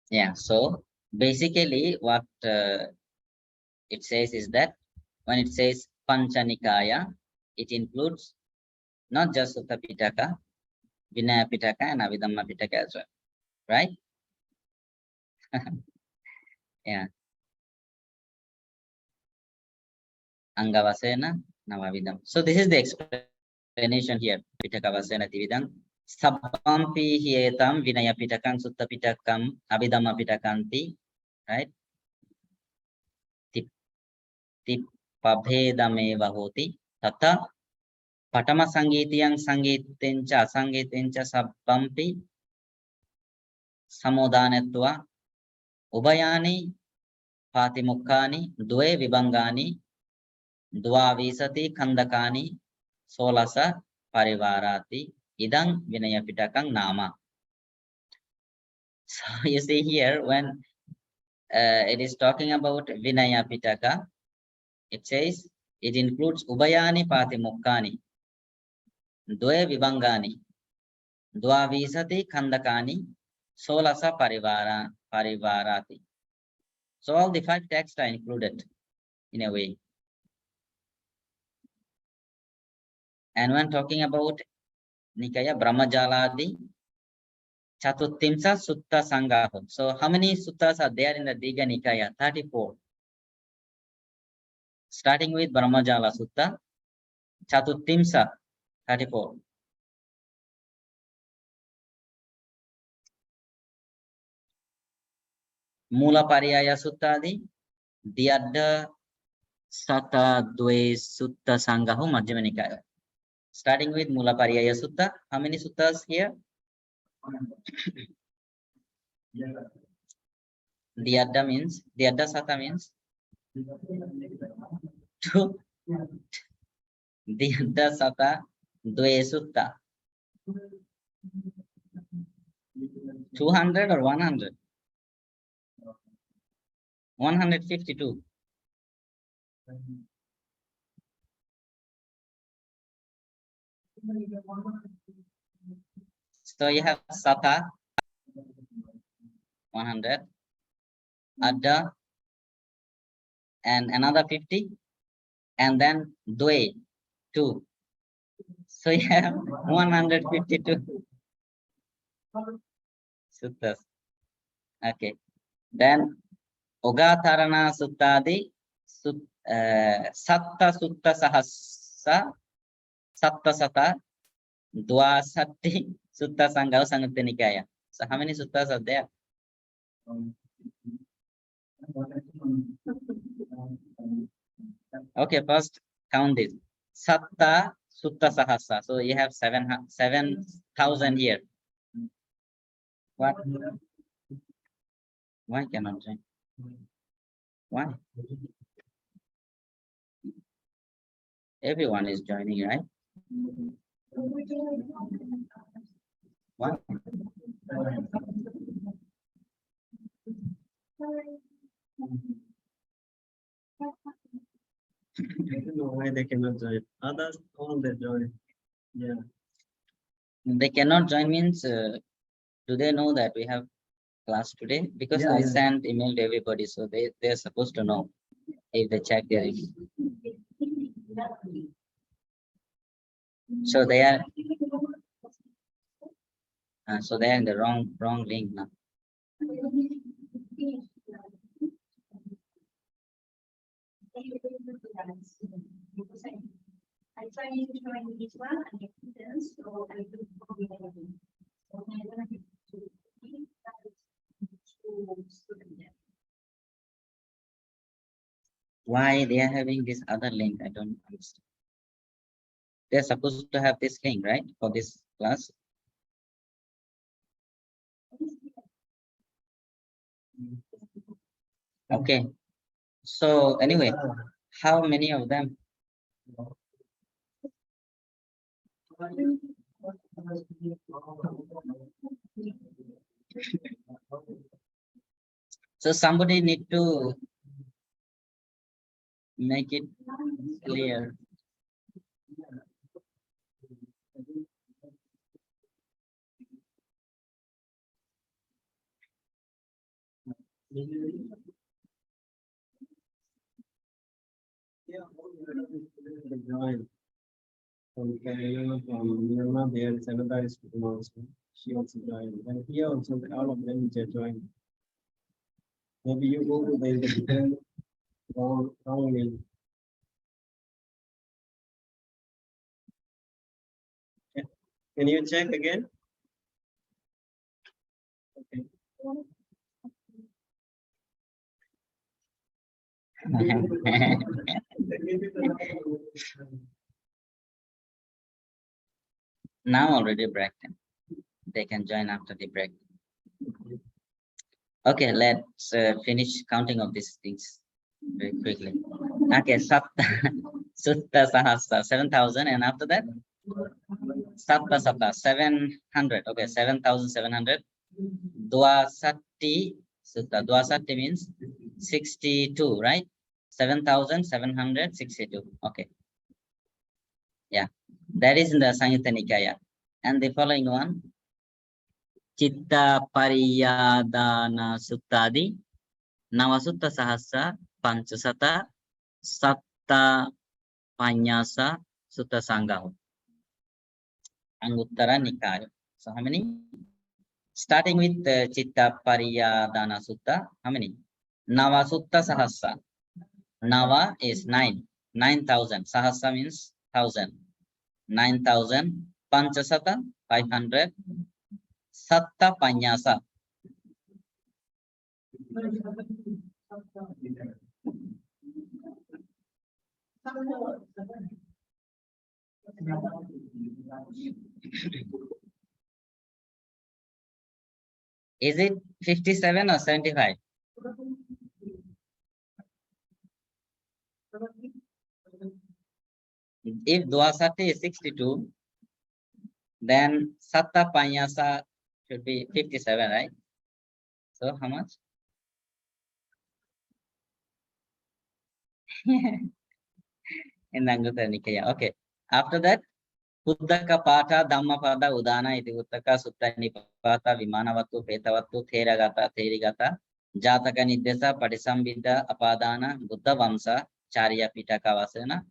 Yeah, so basically what it says is that when it says Pancha Nikaya, it includes not just Sutta Pitaka, Vinaya Pitaka and Abhidhamma Pitaka as well, right? Yeah. Angavasena Navavidam. So this is the explanation here. Pitaka Vasena Dividam. Sabbampi hietam Vinaya Pitakam Sutta Pitakam Abhidhamma Pitakanti. Right? Tipabhedameva hoti. Tata Patama Sangitiyang Sangitencha Sangitencha Sabbampi Samodanetva Ubayani Patimokkani Dve Vibangani Dvavisati Khandakani Solasa Parivarati Idang Vinaya Pitakang Nama. So you see here when it is talking about Vinaya Pitaka, it says it includes Ubayani Patimokkani, Dve Vibangani, Dvavisati Khandakani, Solasa Parivarati. So all the 5 texts are included in a way. And when talking about Nikaya Brahmajaladi, Chatuttimsa Sutta Sangha. So how many suttas are there in the Digha Nikaya? 34. Starting with Brahmajala Sutta, Chatuttimsa, 34. Mula Pariyaya Suttadi, Diyadda Sata Dve Sutta Sanghaho Majjhima Nikaya. Starting with Mula Pariyaya Sutta, how many suttas here? Diyadda means, Diyadda Sata means 2. Diyadda Sata Dve Sutta. 200 or 100? 152. So you have Sata, 100, Adda, and another 50, and then Dve, 2. So you have 152 suttas. Okay. Then Ogatarana Suttadi, Satta Sutta Sahasa, Satta Sata, Dvasatti Sutta Sangha Samyutta Nikaya. So how many suttas are there? Okay, first count this. Satta Sutta Sahasa. So you have 7,000 here. What? Why cannot join? Why? Everyone is joining, right? Why? I don't know why they cannot join. Others, all they join. Yeah. They cannot join means, do they know that we have class today? Because I sent email to everybody, so they're supposed to know if they check their email. So they are in the wrong link now. I tried to join this one and I couldn't, so I couldn't copy anything. So I'm gonna have to Why they are having this other link? I don't understand. They're supposed to have this link, right, for this class? Okay. So anyway, how many of them? So somebody need to make it clear. Join. From Canada, from Myanmar, there is another student also. She also joined. And here also, all of them they joined. Maybe you go to the wrong link. Can you check again? Okay. Now already break them. They can join after the break. Okay, let's finish counting of these things very quickly. Okay, Satta, Sutta Sahasra, 7,000, and after that, Satta Satta, 700. Okay, 7,700. Dwasatti Sutta. Dwasatti means 62, right? 7,762. Okay. Yeah, that is in the Samyutta Nikaya. And the following one, Chitta Pariyadana Suttadi, Navasutta Sahasra Panchasata Satta Panyasa Sutta Sangha. Anguttara Nikaya. So how many? Starting with the Chitta Pariyadana Sutta, how many? Navasutta Sahasra. Nava is 9. 9,000. Sahasra means 1,000. 9,000. Panchasata 500. Satta Panyasa. Is it 57 or 75? If Dwasati is 62, then Satta Panyasa should be 57, right? So how much? In Anguttara Nikaya. Okay. After that, Khuddaka Pata Dhammapada Udana iti Uttaka Sutta Nipata Vimanavattu Petavattu Theragatha Theragatha Jataka Nidesa Patisambhida Apadana Buddha Vamsa Charya Pitaka Vasana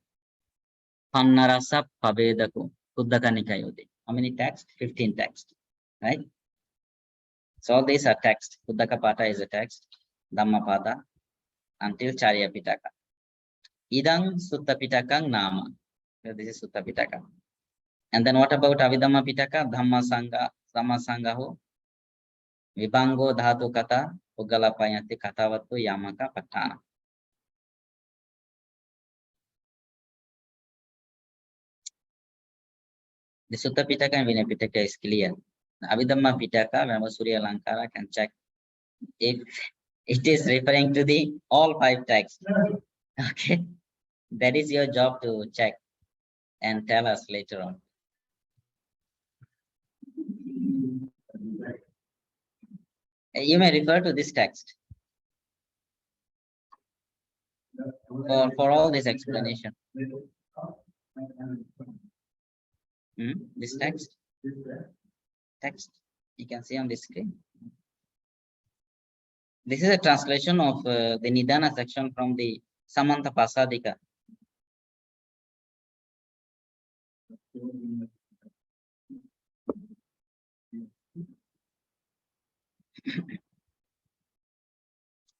Pannarasa Pavedaku Khuddaka Nikaya. How many texts? 15 texts, right? So all these are text. Khuddaka Pata is a text. Dhammapada until Charya Pitaka. Idang Sutta Pitakang Nama. So this is Sutta Pitaka. And then what about Abhidhamma Pitaka? Dhamma Sangha, Dhamma Sanghaho, Vibhango Dhatu Kata, Ugalapayati Katavatu Yamaka Patana. The Sutta Pitaka and Vinaya Pitaka is clear. Abhidhamma Pitaka, Brahma Surya Lankara can check if it is referring to the all 5 texts. Okay. That is your job to check and tell us later on. You may refer to this text for all this explanation. This text, you can see on the screen. This is a translation of the Nidana section from the Samantapāsādikā.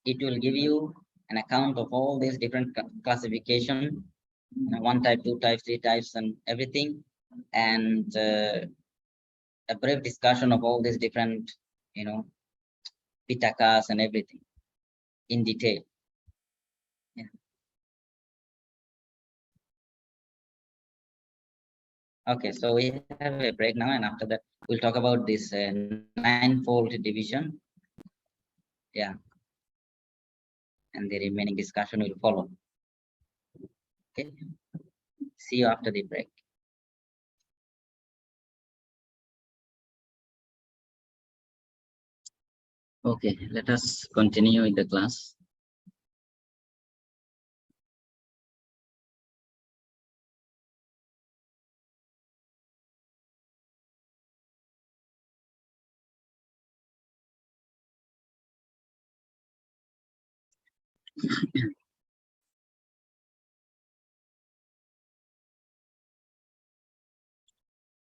It will give you an account of all these different classification, 1 type, 2 types, 3 types, and everything, and a brief discussion of all these different, Pitakas and everything in detail. Yeah. Okay, so we have a break now, and after that we'll talk about this 9-fold division. Yeah. And the remaining discussion will follow. Okay. See you after the break. Okay, let us continue with the class.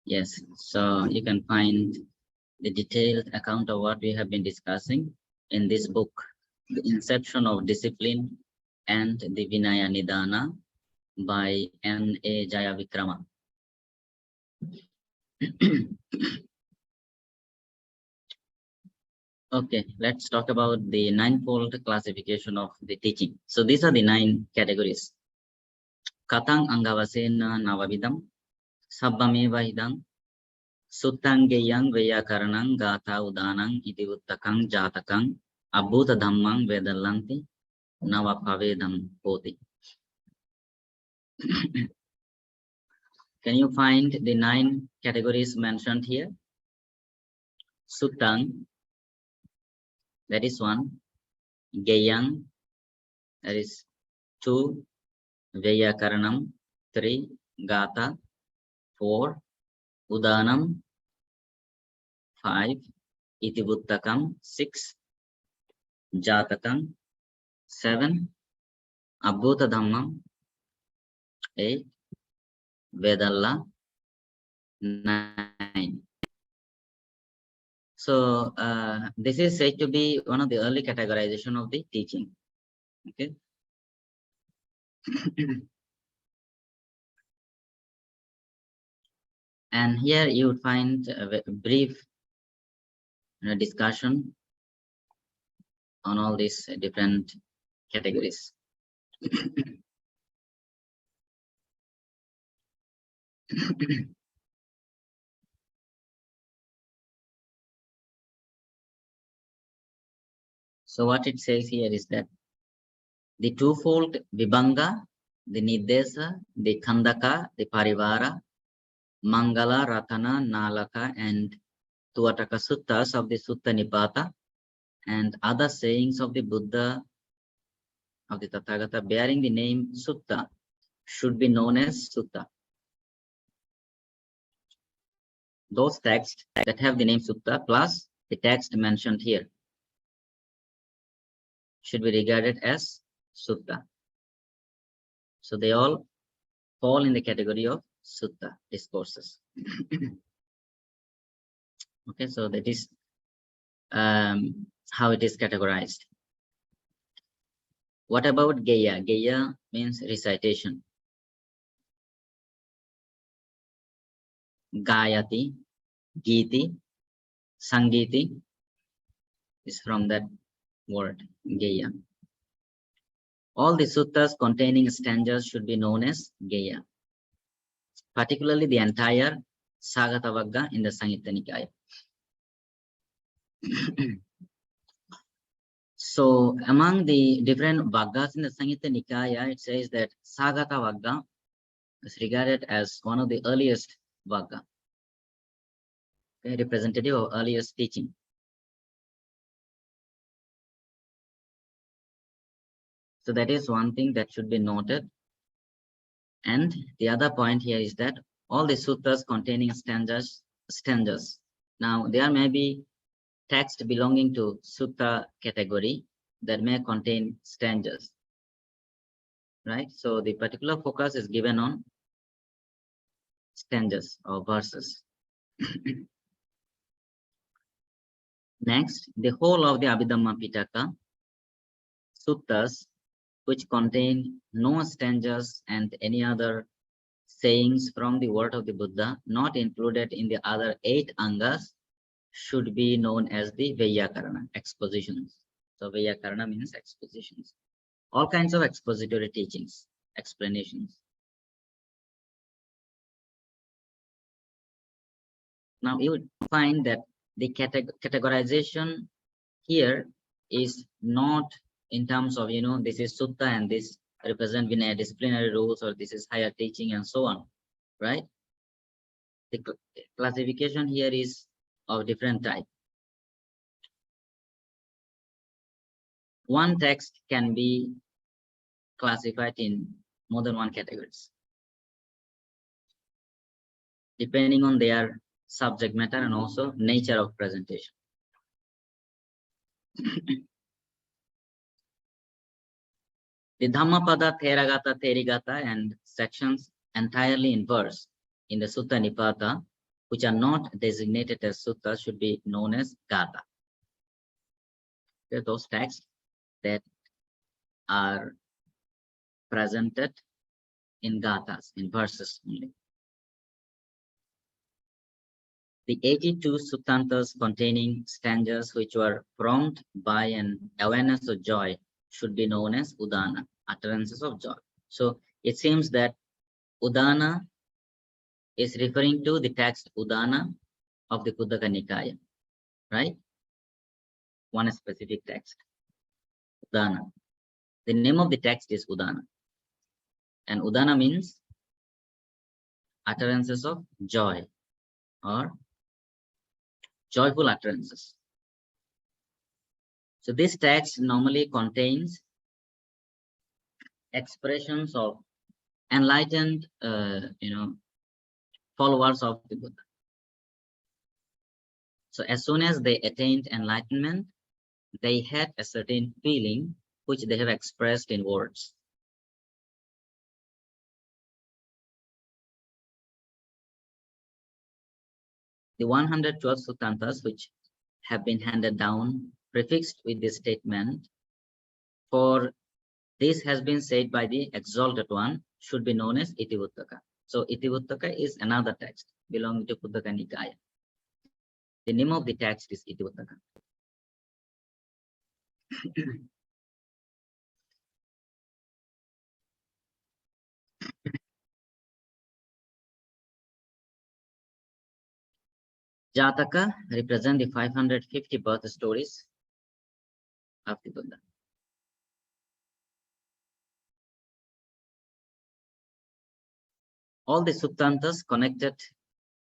Yes, so you can find the detailed account of what we have been discussing in this book, The Inception of Discipline and the Vinaya Nidana by N.A. Jayavikrama. Okay, let's talk about the ninefold classification of the teaching. So these are the 9 categories. Katang angavasena navavidam, sabbameva idam, suttangeyang veyakaranang gatha udanang iti uttakang jatakang, abhuta dhammang vedallanti, navapavedam poti. Can you find the 9 categories mentioned here? Suttang, that is 1. Geyang, that is 2. Vyakaranam, 3. Gatha, 4. Udanam, 5. Itibuttakam, 6. Jatakam, 7. Abhuta Dhammam, 8. Vedalla, 9. So this is said to be one of the early categorization of the teaching. Okay. And here you would find a brief discussion on all these different categories. So what it says here is that the twofold Vibhanga, the Nirdesa, the Khandaka, the Parivara, Mangala, Ratana, Nalaka, and Tuataka Suttas of the Sutta Nipata, and other sayings of the Buddha, of the Tathagata, bearing the name Sutta, should be known as Sutta. Those texts that have the name Sutta plus the text mentioned here should be regarded as Sutta. So they all fall in the category of Sutta discourses. Okay, so that is how it is categorized. What about Gaya? Gaya means recitation. Gayati, Giti, Sangiti is from that word, Gaya. All the suttas containing stanzas should be known as Gaya, particularly the entire Theragatha Vagga in the Samyutta Nikaya. So among the different Vaggas in the Samyutta Nikaya, it says that Theragatha Vagga is regarded as one of the earliest Vagga, representative of earliest teaching. So that is one thing that should be noted. And the other point here is that all the suttas containing stanzas. Now there may be text belonging to sutta category that may contain stanzas, right? So the particular focus is given on stanzas or verses. Next, the whole of the Abhidhamma Pitaka, suttas which contain no stanzas and any other sayings from the word of the Buddha not included in the other 8 angas should be known as the Vyakarana, expositions. So Vyakarana means expositions. All kinds of expository teachings, explanations. Now you would find that the categorization here is not in terms of, this is sutta and this represent Vinaya disciplinary rules, or this is higher teaching and so on, right? The classification here is of different type. One text can be classified in more than one categories, depending on their subject matter and also nature of presentation. The Dhammapada, Theragatha, Theragatha, and sections entirely in verse in the Sutta Nipata, which are not designated as suttas, should be known as Gatha. Okay, those texts that are presented in Gathas, in verses only. The 82 suttantas containing stanzas which were prompted by an awareness of joy should be known as udana, utterances of joy. So it seems that udana is referring to the text udana of the Khuddaka Nikaya, right? One specific text, udana. The name of the text is udana. And udana means utterances of joy or joyful utterances. So this text normally contains expressions of enlightened, followers of the Buddha. So as soon as they attained enlightenment, they had a certain feeling which they have expressed in words. The 112 suttantas which have been handed down prefixed with this statement, for this has been said by the exalted one, should be known as Tipitaka. So Tipitaka is another text belonging to Khuddaka Nikaya. The name of the text is Tipitaka. Jataka represent the 550 birth stories of the Buddha. All the suttantas connected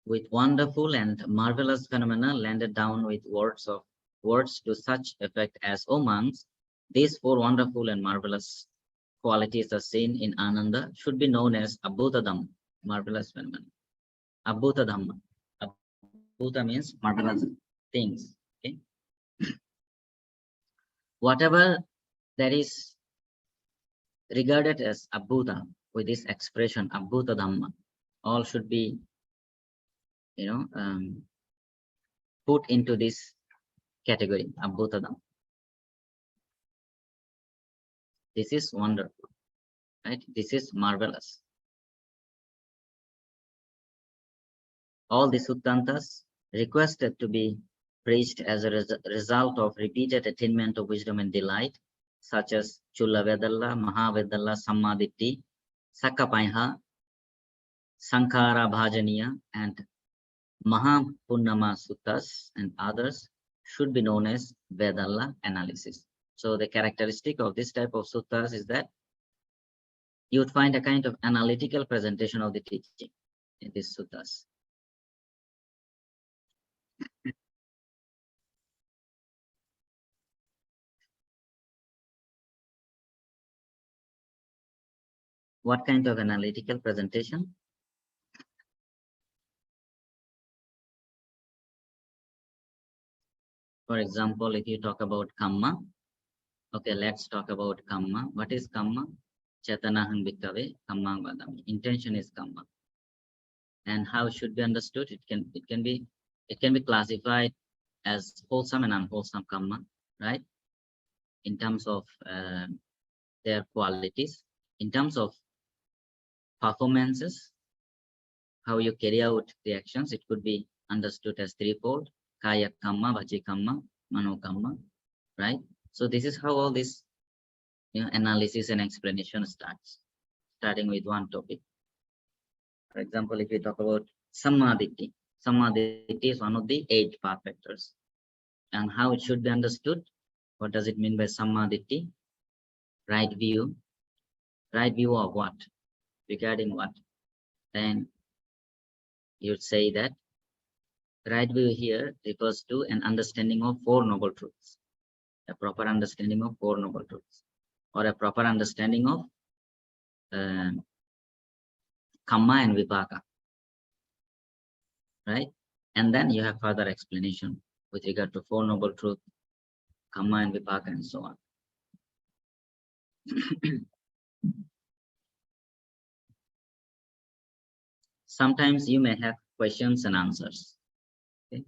with wonderful and marvelous phenomena landed down with words to such effect as, O monks, these four wonderful and marvelous qualities are seen in Ananda should be known as Abhidhamma, marvelous phenomena. Abhidhamma. Abhidhamma means marvelous things. Okay? Whatever that is regarded as Abhuta with this expression Abhidhamma, all should be put into this category, Abhidhamma. This is wonderful, right? This is marvelous. All the suttantas requested to be preached as a result of repeated attainment of wisdom and delight, such as Chulla Vedalla, Mahavedalla, Sammaditthi, Sakkapaiha, Sankhara Bhajaniya, and Mahapunnama Suttas and others should be known as Vedalla analysis. So the characteristic of this type of suttas is that you would find a kind of analytical presentation of the teaching in these suttas. What kind of analytical presentation? For example, if you talk about Kamma, okay, let's talk about Kamma. What is Kamma? Chetanahang Bhikkave Kamma Vadami. Intention is Kamma. And how it should be understood? It can be classified as wholesome and unwholesome Kamma, right? In terms of their qualities, in terms of performances, how you carry out the actions, it could be understood as threefold: Kaya Kamma, Vaci Kamma, Mano Kamma, right? So this is how all this analysis and explanation starts, starting with one topic. For example, if we talk about Sammaditthi, Sammaditthi is one of the 8 perfectors. And how it should be understood? What does it mean by Sammaditthi? Right view. Right view of what? Regarding what? Then you'd say that right view here refers to an understanding of 4 noble truths, a proper understanding of 4 noble truths, or a proper understanding of Kamma and Vipaka, right? And then you have further explanation with regard to 4 noble truths, Kamma and Vipaka, and so on. Sometimes you may have questions and answers. Okay?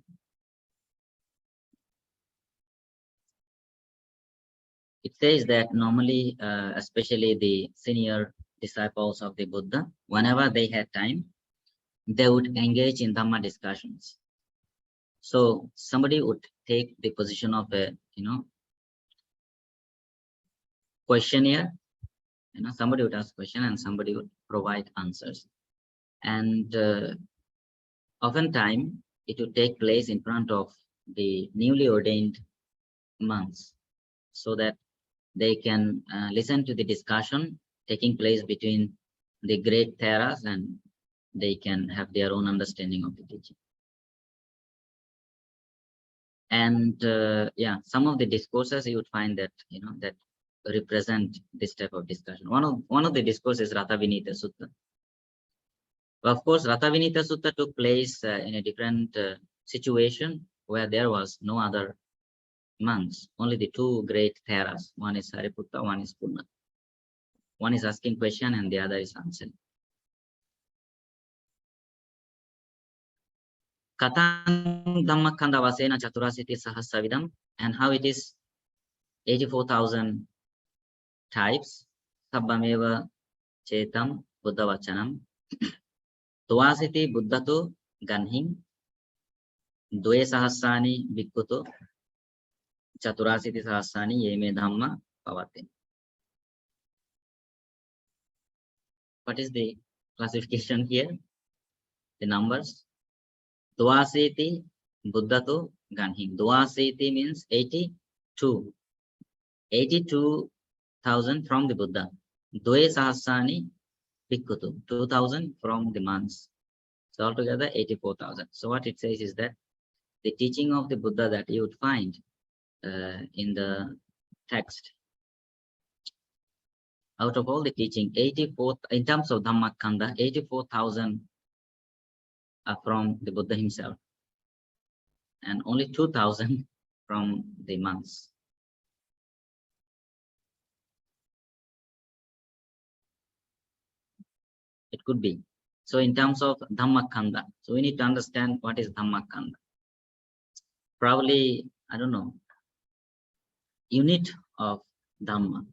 It says that normally, especially the senior disciples of the Buddha, whenever they had time, they would engage in Dhamma discussions. So somebody would take the position of a, questionnaire. Somebody would ask question and somebody would provide answers. And oftentimes it would take place in front of the newly ordained monks, so that they can listen to the discussion taking place between the great Theras, and they can have their own understanding of the teaching. And yeah, some of the discourses you would find that that represent this type of discussion. One of the discourses is Rathavinita Sutta. Well, of course, Rathavinita Sutta took place in a different situation where there was no other monks, only the two great Theras. One is Sariputta, one is Punna. One is asking question and the other is answering. Katang Dhammakanda Vasena Chaturasiti Sahasavidam, and how it is 84,000 types. Sabbameva Chetam Buddha Vachanam. Tuasiti Buddhato Ganhing. Dwe Sahasani Bhikkhuto. Chaturasiti Sahasani Yeme Dhamma Pavate. What is the classification here? The numbers. Dvasiti Buddhato Ganhing. Dvasiti means 82. 82,000 from the Buddha. Dwe Sahasani Bhikkhuto. 2,000 from the monks. So altogether 84,000. So what it says is that the teaching of the Buddha that you would find in the text, out of all the teaching, 84, in terms of Dhammakanda, 84,000 are from the Buddha himself, and only 2,000 from the monks. It could be. So in terms of Dhammakanda, so we need to understand what is Dhammakanda. Probably, I don't know, unit of Dhamma,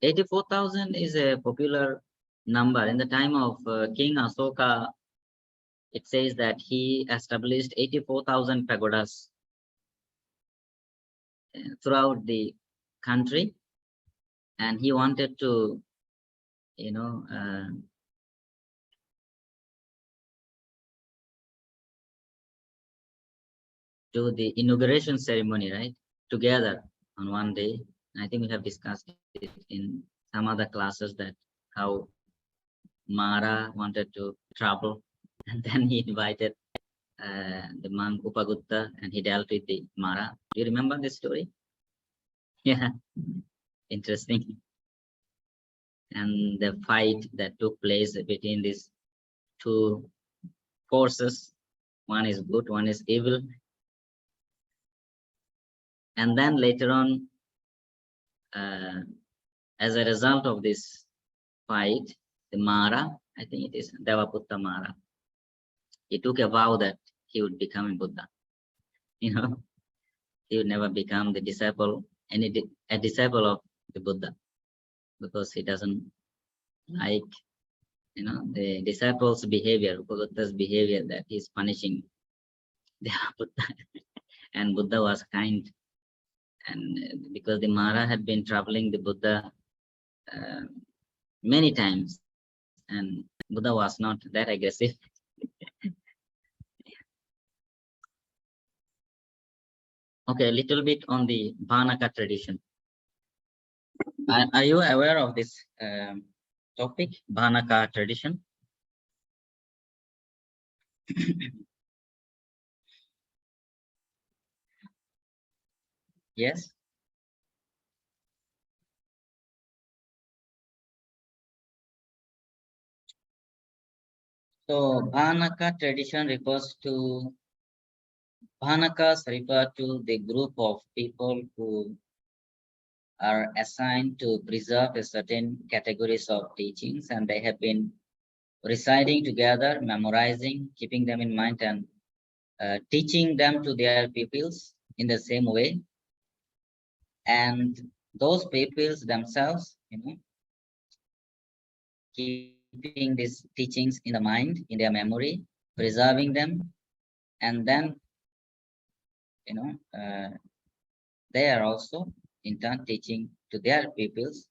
84,000 is a popular number. In the time of King Asoka, it says that he established 84,000 pagodas throughout the country, and he wanted to, do the inauguration ceremony, right, together on one day. I think we have discussed it in some other classes, that how Mara wanted to travel, and then he invited the monk Upagutta, and he dealt with the Mara. Do you remember this story? Yeah, interesting. And the fight that took place between these two forces, one is good, one is evil. And then later on, as a result of this fight, the Mara, I think it is Devaputta Mara, he took a vow that he would become a Buddha. He would never become the disciple, a disciple of the Buddha, because he doesn't like, the disciples' behavior, Upagutta's behavior, that he's punishing the Buddha. And Buddha was kind. And because the Mara had been troubling the Buddha many times, and Buddha was not that aggressive. Okay, a little bit on the Bhanaka tradition. Are you aware of this topic, Bhanaka tradition? Yes. So Bhanaka tradition Bhanakas refer to the group of people who are assigned to preserve a certain categories of teachings, and they have been reciting together, memorizing, keeping them in mind, and teaching them to their pupils in the same way. And those pupils themselves, keep keeping these teachings in the mind, in their memory, preserving them, and then, they are also in turn teaching to their pupils,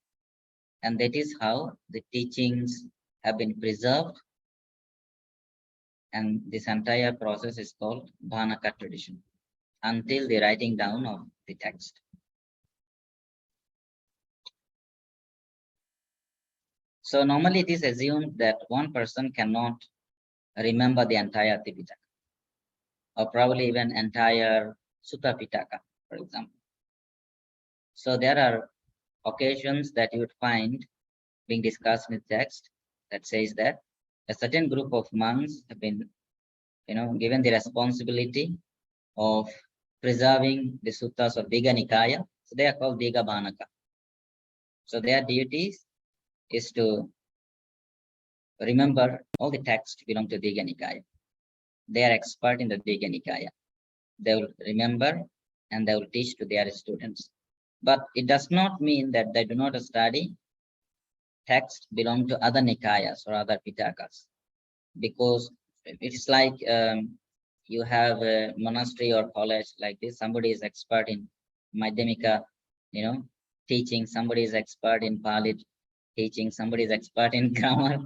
and that is how the teachings have been preserved, and this entire process is called Bhanaka tradition until the writing down of the text. So normally it is assumed that one person cannot remember the entire Tipitaka, or probably even entire Sutta Pitaka, for example. So there are occasions that you would find being discussed in the text that says that a certain group of monks have been, given the responsibility of preserving the suttas of Digha Nikaya. So they are called Digha Bhanaka. So their duty is to remember all the texts belong to Digha Nikaya. They are expert in the Digha Nikaya. They will remember and they will teach to their students. But it does not mean that they do not study texts belong to other Nikayas or other Pitakas, because it's like you have a monastery or college like this. Somebody is expert in Majjhima, teaching. Somebody is expert in Pali teaching. Somebody is expert in grammar,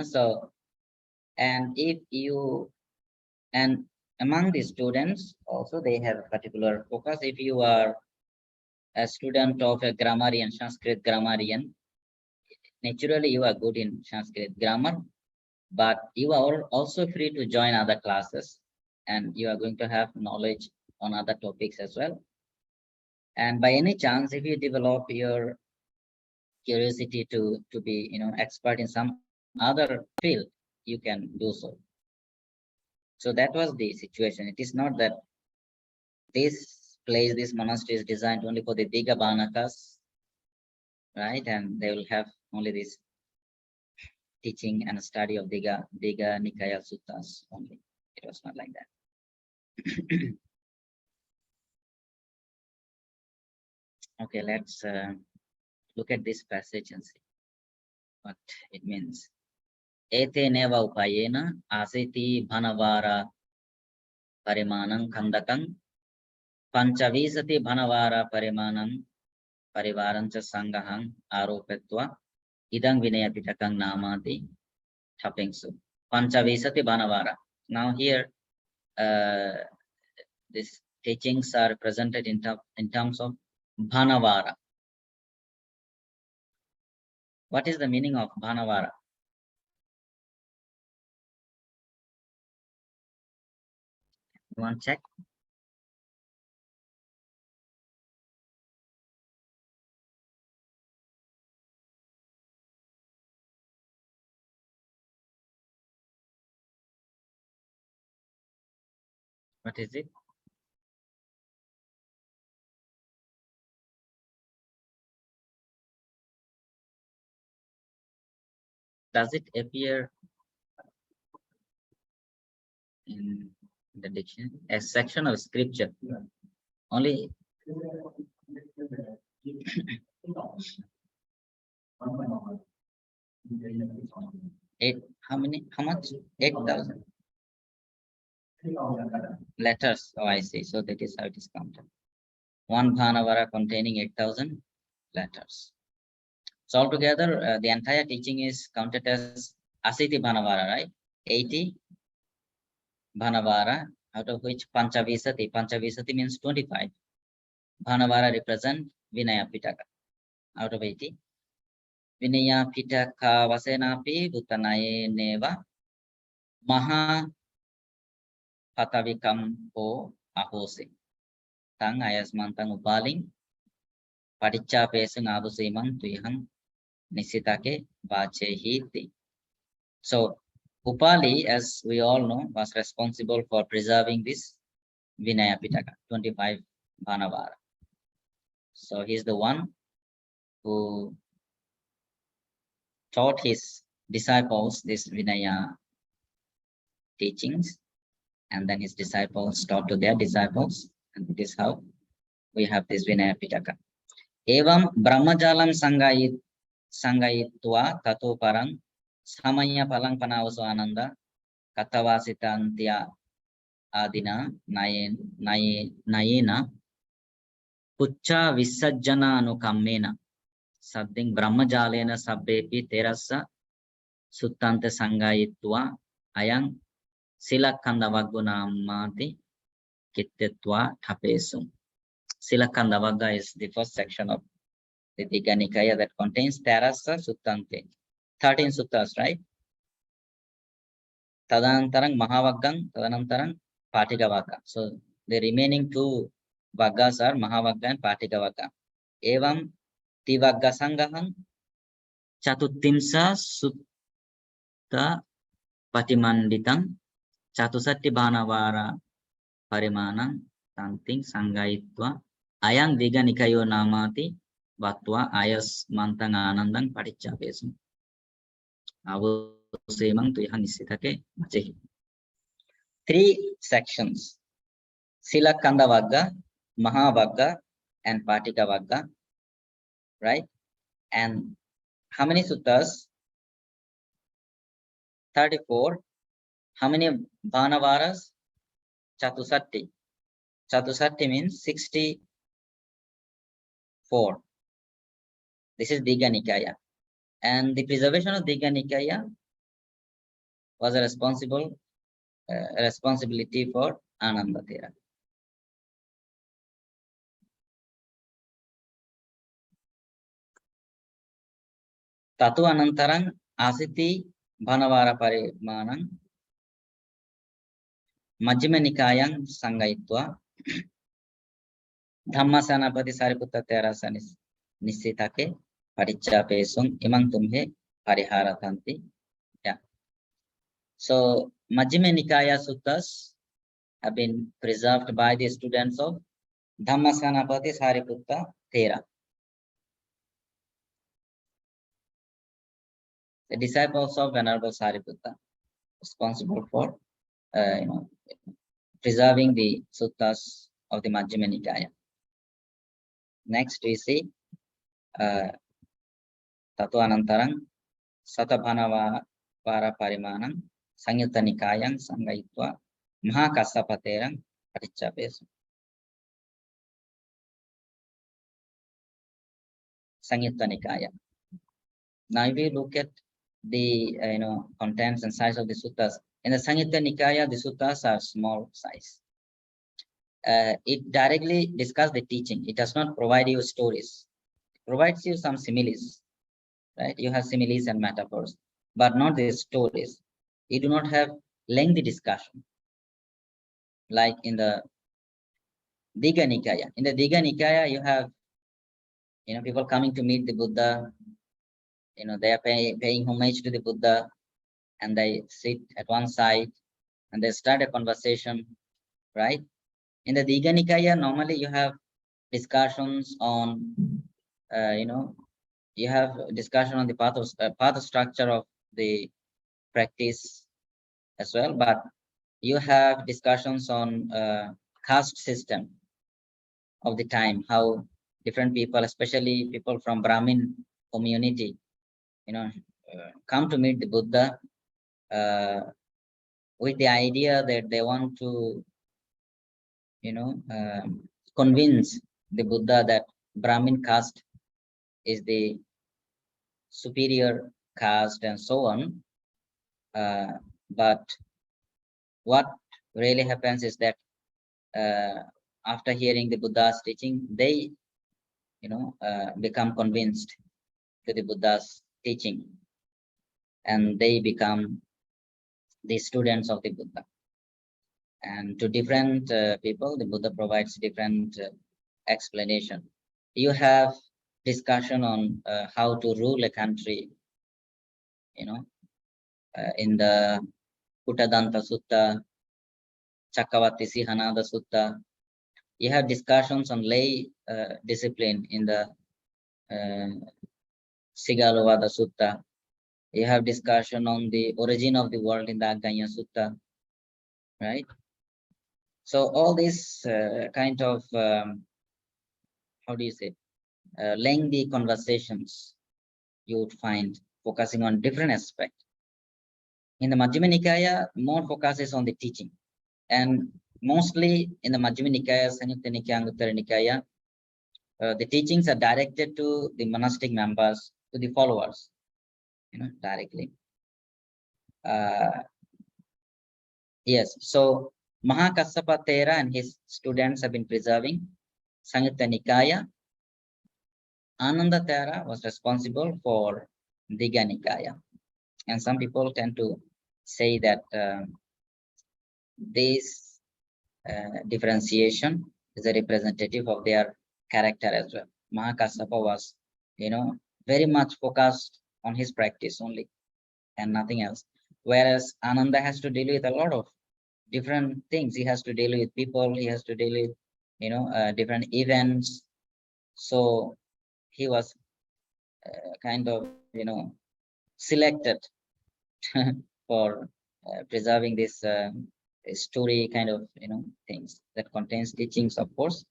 So, and and among the students also they have a particular focus. If you are a student of a grammarian, Sanskrit grammarian, naturally you are good in Sanskrit grammar, but you are also free to join other classes, and you are going to have knowledge on other topics as well. And by any chance, if you develop your curiosity to be expert in some other field, you can do so. So that was the situation. It is not that this place, this monastery is designed only for the Digha Bhanakas, right? And they will have only this teaching and study of Digha Nikaya Suttas only. It was not like that. Okay, let's look at this passage and see what it means. Ete neva upayena asiti bhanavara parimanam khandakam panchavisati bhanavara parimanam parivarancha sangaham aropetva idang Vinaya Pitakang namati tapingsu. Panchavisati bhanavara. Now here, these teachings are presented in terms of bhanavara. What is the meaning of bhanavara? You want to check? What is it? Does it appear in the dictionary? A section of scripture. Only how much? 8,000 letters. Oh, I see. So that is how it is counted. One Bhanavara containing 8,000 letters. So altogether, the entire teaching is counted as Asiti Bhanavara, right? 80 Bhanavara, out of which Panchavisati means 25. Bhanavara represent Vinaya Pitaka, out of 80. Vinaya Pitaka Vasenapi Bhutanaye Neva Maha Patavikam O Ahose. Tang Ayasmantang Upaling Padicha Pesang Abusimang Tuyhang Nisitake Vache Hiti. So Upali, as we all know, was responsible for preserving this Vinaya Pitaka, 25 Bhanavara. So he's the one who taught his disciples this Vinaya teachings, and then his disciples taught to their disciples, and it is how we have this Vinaya Pitaka. Evam Brahmajalam Sangayitva Tato Parang Samaya palang panavaso ananda, katavasitantya adina, nayena, puccha visajjana anukammena, sadding brahmajalena sabbepi terassa, suttante sangayitva, ayang silakkhanda vaggunamati kittetva thapesum. Silakkhanda Vagga is the first section of the Digha Nikaya that contains Terassa Suttante. 13 suttas, right? Tadanantarang Mahavaggang, Tadanantarang Patika Vagga. So the remaining two Vaggas are Mahavagga and Patika Vagga. Evam Tivagga Sangahan Chatuttimsa Sutta Patimanditang Chatusatti Bhanavara Parimanang Tanting Sangayitva Ayang Digha Nikayo Namati Vatva Ayas Mantang Anandang Patichapesum. Three sections: Silakkanda Vagga, Mahavagga, and Patika Vagga, right? And how many suttas? 34. How many Bhanavaras? Chatusatti. Chatusatti means 64. This is Digha Nikaya. And the preservation of Digha Nikaya was a responsibility for Ananda Thera. Tatu Anantarang Asiti Bhanavara Parimanang Majjhima Nikayang Sangayitva Dhammasanapati Sariputta Terasa Nisitake Parichapesum Imang Tumhe Pariharatanti. Yeah. So Majjhima Nikaya suttas have been preserved by the students of Dhammasanapati Sariputta Thera. The disciples of Venerable Sariputta, responsible for preserving the suttas of the Majjhima Nikaya. Next we see Tatu Anantarang Satabhanavara Parimanang Samyutta Nikayang Sangayitva Mahakassapaterang Patichapesum. Samyutta Nikaya. Now if we look at the contents and size of the suttas, in the Samyutta Nikaya the suttas are small size. It directly discusses the teaching. It does not provide you stories. It provides you some similes, right? You have similes and metaphors, but not the stories. You do not have lengthy discussion like in the Digha Nikaya. In the Digha Nikaya, you have people coming to meet the Buddha. They are paying homage to the Buddha, and they sit at one side and they start a conversation, right? In the Digha Nikaya, normally you have discussions on, you have discussion on the path structure of the practice as well, but you have discussions on caste system of the time, how different people, especially people from Brahmin community, come to meet the Buddha with the idea that they want to, convince the Buddha that Brahmin caste is the superior caste and so on. But what really happens is that after hearing the Buddha's teaching, they, become convinced to the Buddha's teaching, and they become the students of the Buddha. And to different people, the Buddha provides different explanation. You have discussion on how to rule a country, in the Kuttadanta Sutta, Cakkavatti Sihanada Sutta. You have discussions on lay discipline in the Sigalovada Sutta. You have discussion on the origin of the world in the Aggaya Sutta, right? So all these kind of, lengthy conversations you would find focusing on different aspects. In the Majjhima Nikaya, more focus is on the teaching. And mostly in the Majjhima Nikaya, Samyutta Nikaya, Anguttara Nikaya, the teachings are directed to the monastic members, to the followers, directly. Yes, so Mahakassapa Thera and his students have been preserving Samyutta Nikaya. Ananda Thera was responsible for Digha Nikaya. And some people tend to say that this differentiation is a representative of their character as well. Mahakassapa was, very much focused on his practice only and nothing else. Whereas Ananda has to deal with a lot of different things. He has to deal with people, he has to deal with, different events. So he was kind of, selected for preserving this story kind of, things that contains teachings, of course.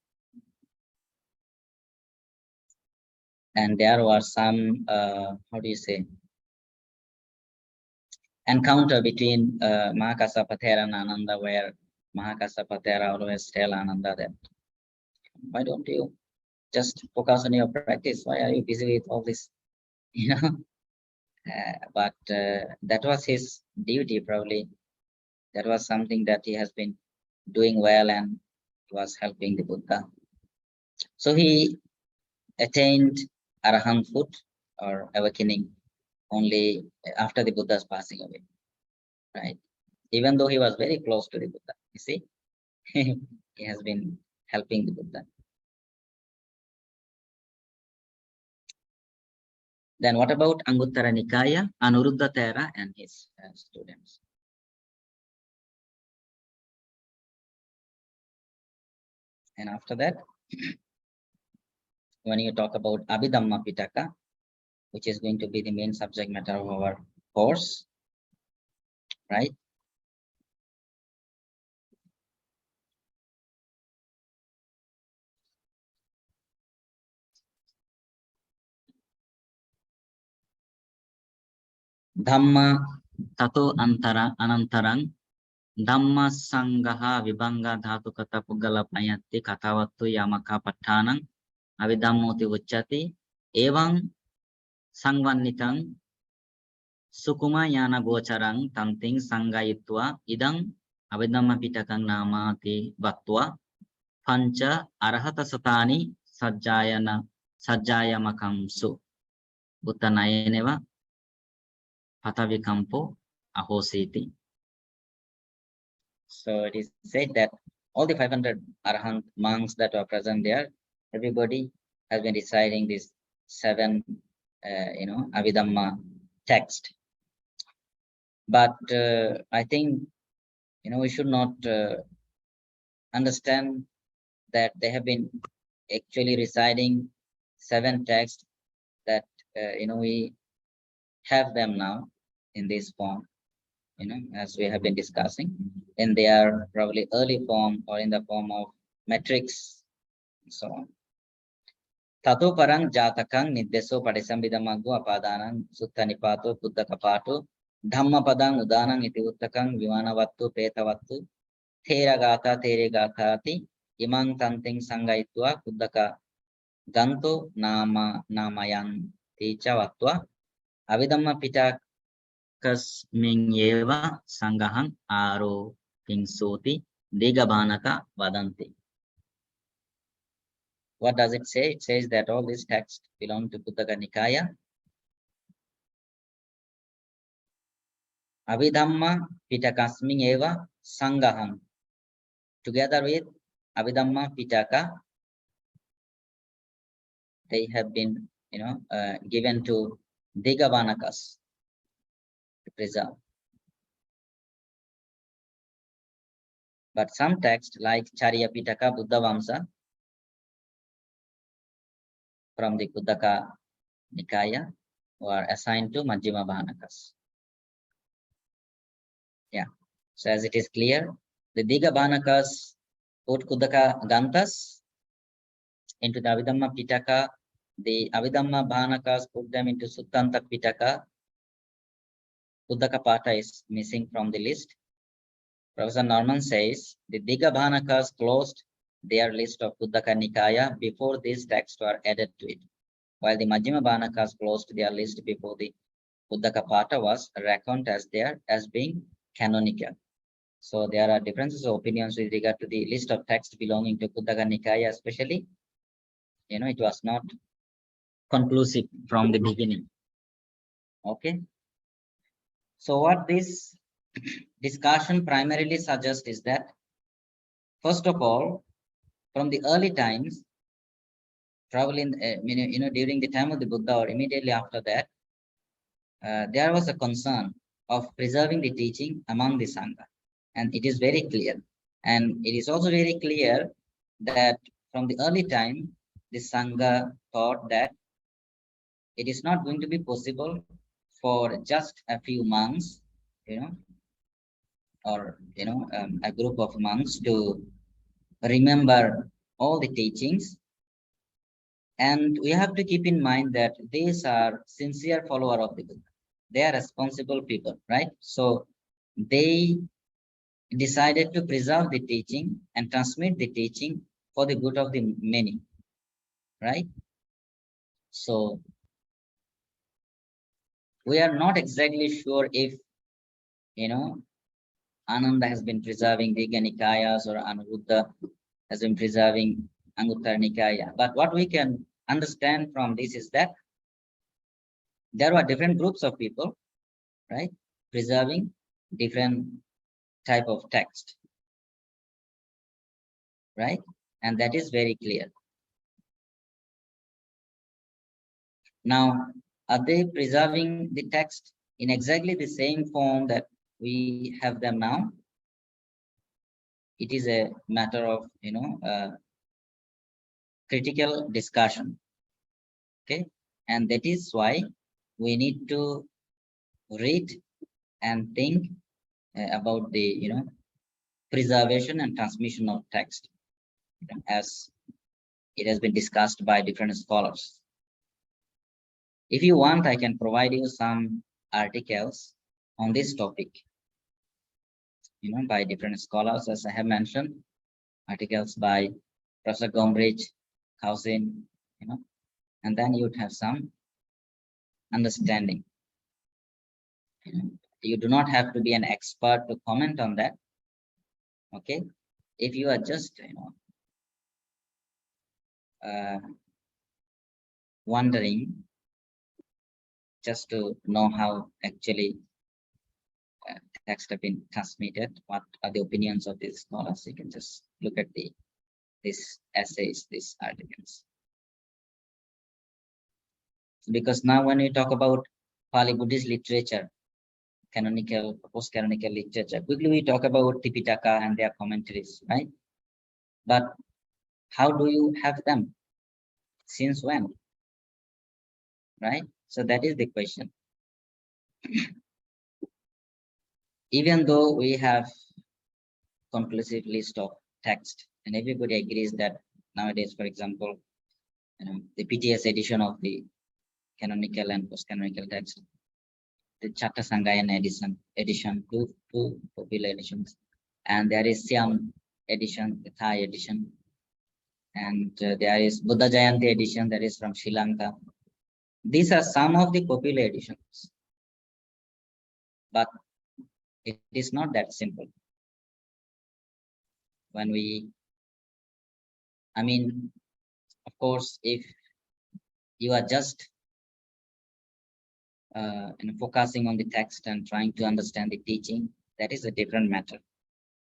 And there was some, how do you say, encounter between Mahakassapa Thera and Ananda, where Mahakassapa Thera always tell Ananda that, why don't you just focus on your practice? Why are you busy with all this? But that was his duty, probably. That was something that he has been doing well, and he was helping the Buddha. So he attained arahanthood or awakening only after the Buddha's passing away, right? Even though he was very close to the Buddha, you see, he has been helping the Buddha. Then what about Anguttara Nikaya, Anuruddha Thera and his students? And after that, when you talk about Abhidhamma Pitaka, which is going to be the main subject matter of our course, right? Dhamma tato anantarang Dhamma Sangha Vibhanga Dhatu Kata Puggala Payatti Katavattu Yamaka Pattanang Abhidhammoti Uchati Evang Sangvannikang Sukuma Yana Gocharang Tanting Sangayitwa Idang Abhidhamma Pitakang Namati Bhattva Pancha Arahata Satani Sajjayamakam Buddhanayeneva Patavikampo Ahositi. So it is said that all the 500 Arahant monks that are present there, everybody has been reciting this 7, Abhidhamma text. But I think, we should not understand that they have been actually reciting 7 texts that, we have them now in this form, as we have been discussing, in their probably early form or in the form of metrics and so on. Tato parang jatakang niddeso padisambidamaggo apadanang sutta nipato Khuddaka pato Dhammapadang udanang iti uttakang vimanavattu petavattu Theragatha Theragatati imang tanting sangayitwa Khuddaka ganto namayan ticha vatwa Abhidhamma Pitaka Yeva Sangahang Aro Pingsoti Digha Vadanti. What does it say? It says that all these texts belong to Khuddaka Nikaya. Abhidhamma Pitakasming Eva Sangaham. Together with Abhidhamma Pitaka, they have been, given to Digha to preserve. But some texts like Charya Pitaka Buddha Vamsa from the Khuddaka Nikaya were assigned to Majjhima Bhanakas. Yeah. So as it is clear, the Digha Bhanakas put Khuddaka Gantas into the Abhidhamma Pitaka. The Abhidhamma Bhanakas put them into Sutta Pitaka. Khuddaka is missing from the list. Professor Norman says the Digha Nikayas closed their list of Khuddaka Nikaya before these texts were added to it, while the Majjhima Nikayas closed their list before the Khuddaka was reckoned as being canonical. So there are differences of opinions with regard to the list of texts belonging to Khuddaka Nikaya, especially. It was not conclusive from the beginning. Okay. So what this discussion primarily suggests is that, first of all, from the early times, probably during the time of the Buddha or immediately after that, there was a concern of preserving the teaching among the Sangha, and it is very clear. And it is also very clear that from the early time, the Sangha thought that it is not going to be possible for just a few monks, or a group of monks to remember all the teachings. And we have to keep in mind that these are sincere followers of the Buddha. They are responsible people, right? So they decided to preserve the teaching and transmit the teaching for the good of the many, right? So we are not exactly sure if, Ananda has been preserving Digha Nikayas or Anuruddha has been preserving Anguttara Nikaya. But what we can understand from this is that there were different groups of people, right, preserving different type of text, right? And that is very clear. Now, are they preserving the text in exactly the same form that we have them now? It is a matter of, critical discussion. Okay. And that is why we need to read and think about the, preservation and transmission of text, as it has been discussed by different scholars. If you want, I can provide you some articles on this topic, by different scholars, as I have mentioned, articles by Professor Gombrich, Cousin, and then you'd have some understanding. You do not have to be an expert to comment on that. Okay, if you are just wondering, just to know how actually texts have been transmitted, what are the opinions of these scholars, you can just look at these essays, these articles. Because now when we talk about Pali Buddhist literature, canonical, post-canonical literature, quickly we talk about Tipitaka and their commentaries, right? But how do you have them? Since when? Right? So that is the question. Even though we have conclusive list of text, and everybody agrees that nowadays, for example, the PTS edition of the canonical and post-canonical text, the Chatta Sangayana edition, two popular editions, and there is Siam edition, the Thai edition, and there is Buddha Jayanti edition, that is from Sri Lanka. These are some of the popular editions, but it is not that simple. When of course, if you are just focusing on the text and trying to understand the teaching, that is a different matter.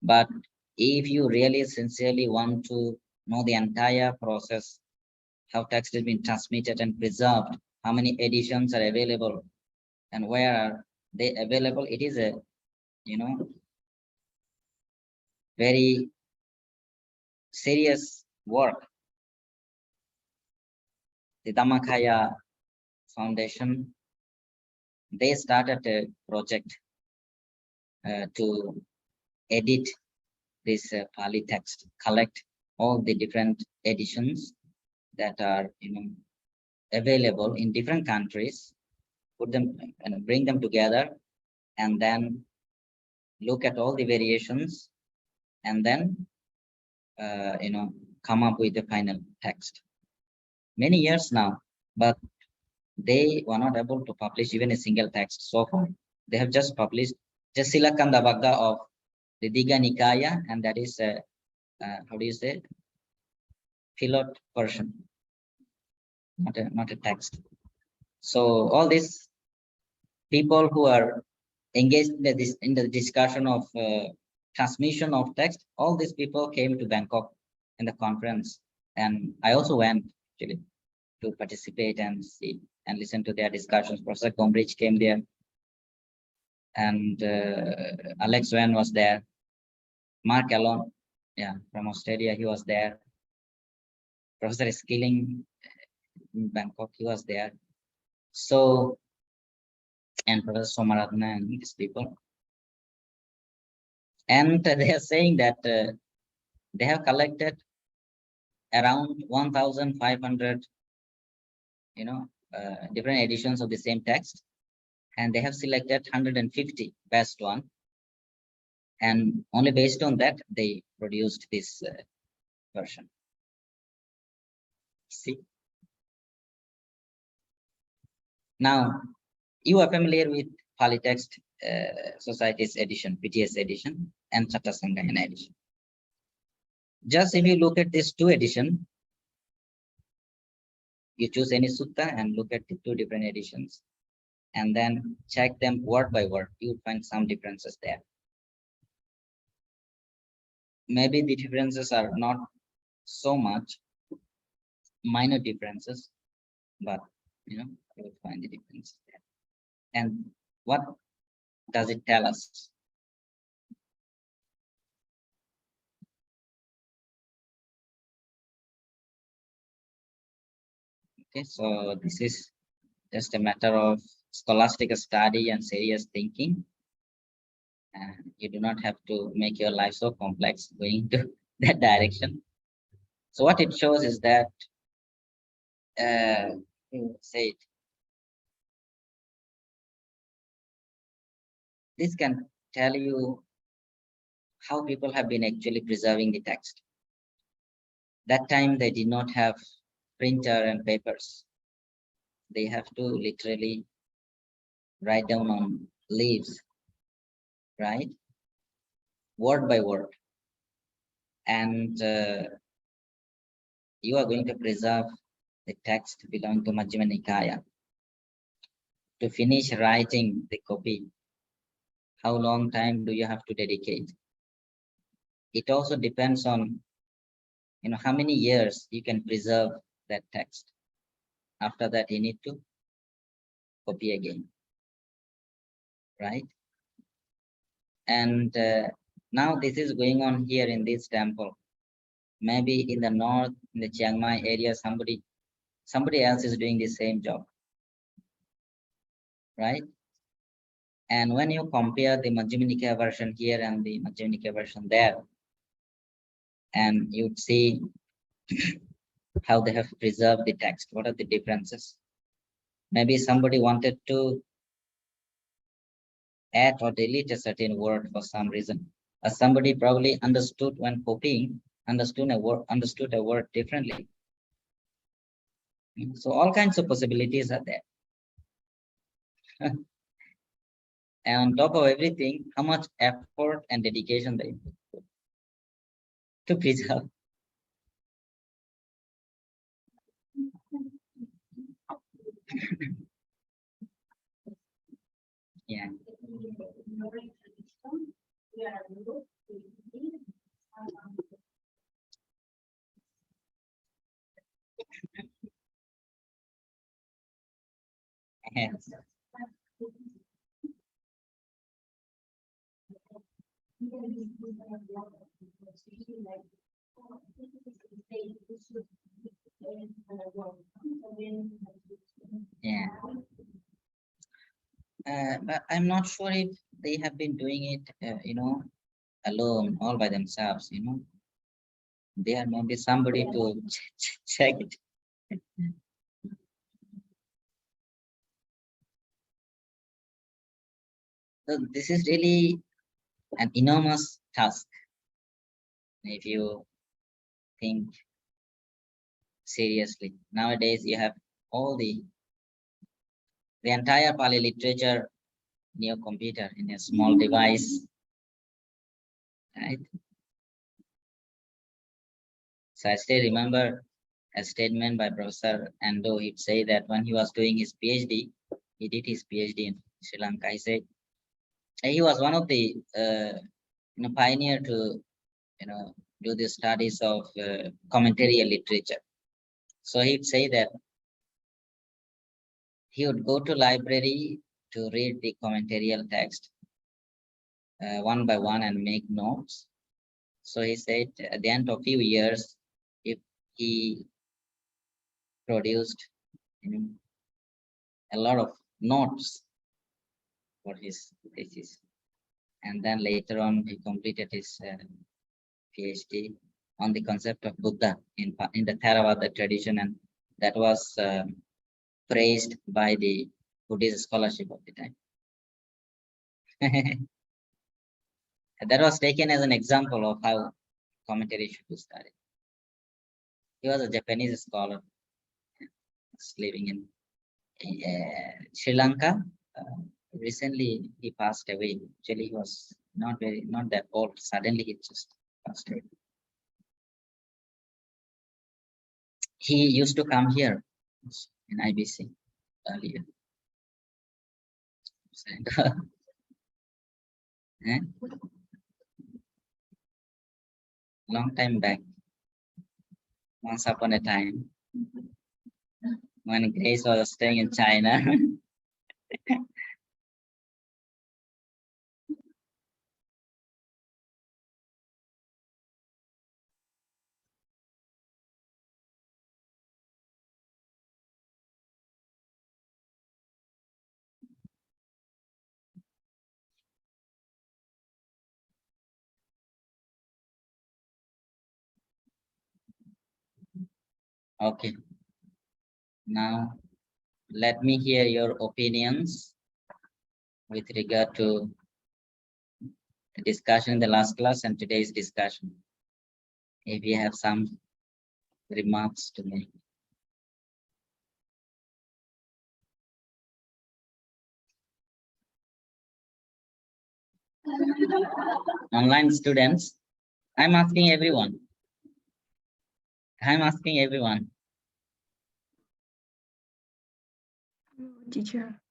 But if you really sincerely want to know the entire process, how text has been transmitted and preserved, how many editions are available, and where are they available, it is a very serious work. The Dhammakaya Foundation, they started a project to edit this Pali text, collect all the different editions that are available in different countries, put them and bring them together and then look at all the variations, and then come up with the final text. Many years now, but they were not able to publish even a single text so far. They have just published just Silakanda Vagga of the Digha Nikaya, and that is how do you say, pilot version, not a text. So all these people who are engaged in the discussion of transmission of text, all these people came to Bangkok in the conference, and I also went actually to participate and see and listen to their discussions. Professor Comprises came there, and Alex Wen was there. Mark Allen, from Australia, he was there. Professor Skilling in Bangkok, he was there. So, and Professor Somaratna and these people. And they are saying that they have collected around 1,500, different editions of the same text, and they have selected 150 best one, and only based on that they produced this version. See, now you are familiar with Pali Text Society's edition, PTS edition, and Chata Sangha edition. Just if you look at these two editions, you choose any sutta and look at the two different editions, and then check them word by word, you will find some differences there. Maybe the differences are not so much, minor differences, but you will find the difference there. And what does it tell us? Okay, so this is just a matter of scholastic study and serious thinking. And you do not have to make your life so complex going to that direction. So what it shows is that, say it, this can tell you how people have been actually preserving the text. That time they did not have printer and papers. They have to literally write down on leaves, right? Word by word. And you are going to preserve the text belonging to Majjhima Nikaya. To finish writing the copy, how long time do you have to dedicate? It also depends on how many years you can preserve that text. After that, you need to copy again, right? And now this is going on here in this temple. Maybe in the north, in the Chiang Mai area, somebody else is doing the same job, right? And when you compare the Majjhima Nikaya version here and the Majjhima Nikaya version there, and you'd see how they have preserved the text. What are the differences? Maybe somebody wanted to add or delete a certain word for some reason. Or somebody probably understood when copying, understood a word differently. So all kinds of possibilities are there. And on top of everything, how much effort and dedication they put to preserve. Yeah. Yes. Yeah. But I'm not sure if they have been doing it, alone, all by themselves, There may be somebody to check it. So this is really an enormous task if you think seriously. Nowadays, you have all the entire Pali literature in your computer in a small device, right? So I still remember a statement by Professor Ando. He'd say that when he was doing his PhD, he did his PhD in Sri Lanka. He said he was one of the pioneer to do the studies of commentarial literature. So he'd say that he would go to library to read the commentarial text one by one and make notes. So he said at the end of few years, if he produced a lot of notes for his thesis, and then later on he completed his PhD on the concept of Buddha in the Theravada tradition, and that was praised by the Buddhist scholarship of the time. That was taken as an example of how commentary should be studied. He was a Japanese scholar living in Sri Lanka. Recently, he passed away. Actually, he was not that old. Suddenly, he just passed away. He used to come here in IBC earlier. Long time back, once upon a time, when Grace was staying in China. Okay. Now, let me hear your opinions with regard to the discussion in the last class and today's discussion. If you have some remarks to make. Online students, I'm asking everyone. I'm asking everyone. Teacher.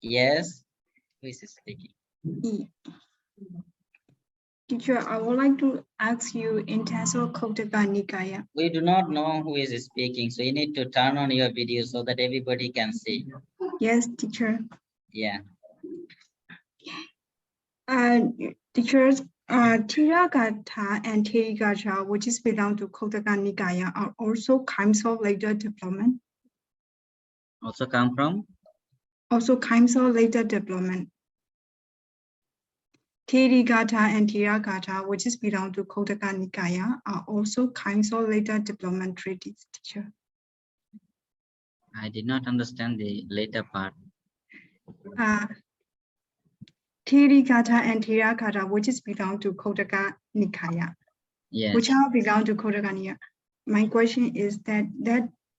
Yes, who is speaking? Teacher, I would like to ask you in terms of Khuddaka Nikaya. We do not know who is speaking, so you need to turn on your video so that everybody can see. Yes, teacher. Yeah. Teachers, Theragatha and Theragatha, which is belong to Khuddaka Nikaya, are also kinds of later development. Also come from? Also kinds of later development. Theragatha and Theragatha, which is belong to Khuddaka Nikaya, are also kinds of later development treatises, teacher. I did not understand the later part. Tipitaka and Theragatha, which is belong to Khuddaka Nikaya, Yes. which are belong to Khuddaka Nikaya. My question is that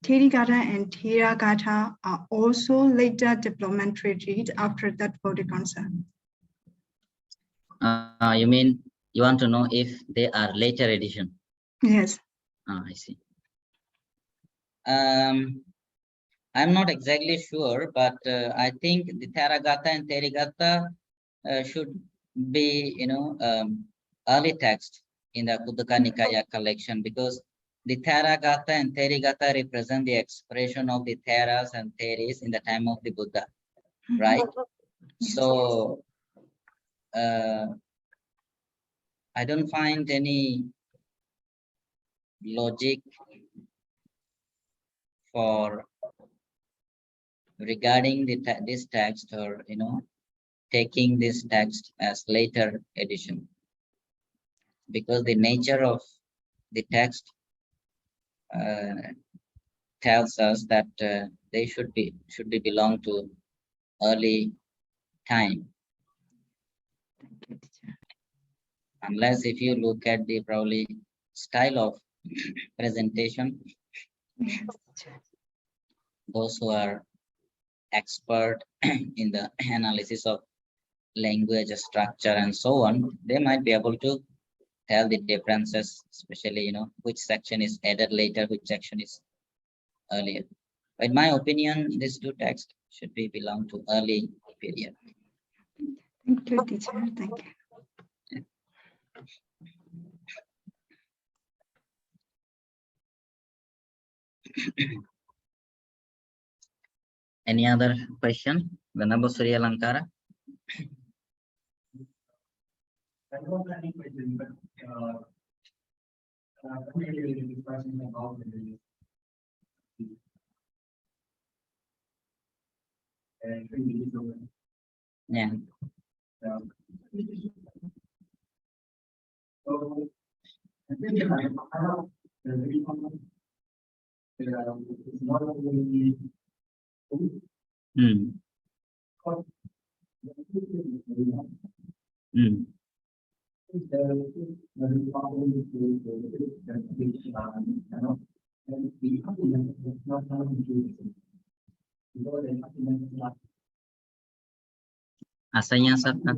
Tipitaka and Theragatha are also later development treaties after that Buddhist concept. You mean you want to know if they are later edition? Yes. I see. I'm not exactly sure, but I think the Theragatha and Theragatha should be, early text in the Khuddaka Nikaya collection, because the Theragatha and Theragatha represent the expression of the Theras and Theris in the time of the Buddha, right? So I don't find any logic for regarding this text, or taking this text as later edition, because the nature of the text tells us that they should be belong to early time. Thank you, teacher. Unless if you look at the probably style of presentation, Yes, teacher. those who are expert in the analysis of language structure and so on, they might be able to tell the differences, especially, which section is added later, which section is earlier. In my opinion, these two texts should be belong to early period. Thank you, teacher. Thank you. Any other question? Venerable Surya Lankara? I don't have any question, but particularly this question about the Yeah. So I think it's not only Mm. Mm. Asanya Sata.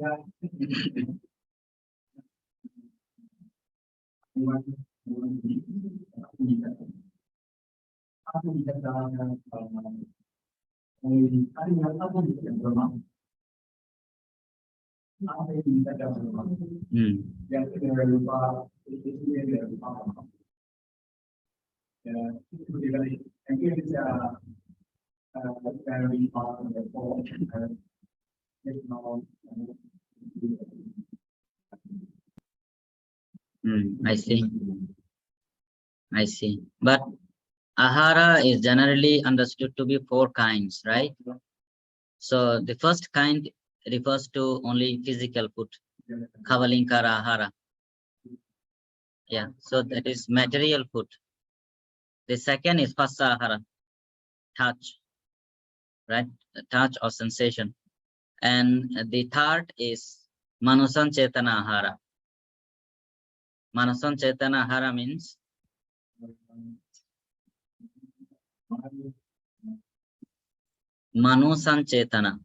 I see. I see. But ahara is generally understood to be 4 kinds, right? So the first kind refers to only physical food, kavalinkara ahara. Yeah, so that is material food. The second is phassa ahara, touch, right? Touch or sensation. And the third is manusanchetana ahara. Manusanchetana ahara means manusanchetana,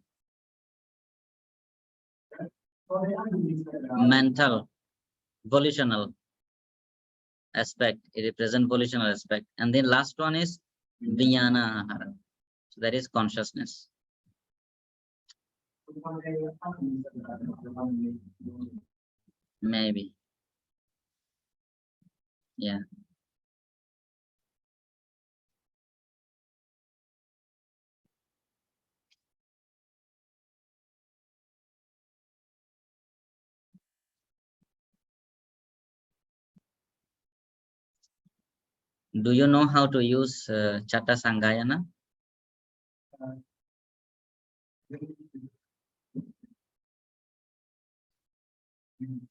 mental, volitional aspect. It represents volitional aspect. And then last one is vijnana ahara. So that is consciousness. Maybe. Yeah. Do you know how to use Chatta Sangayana?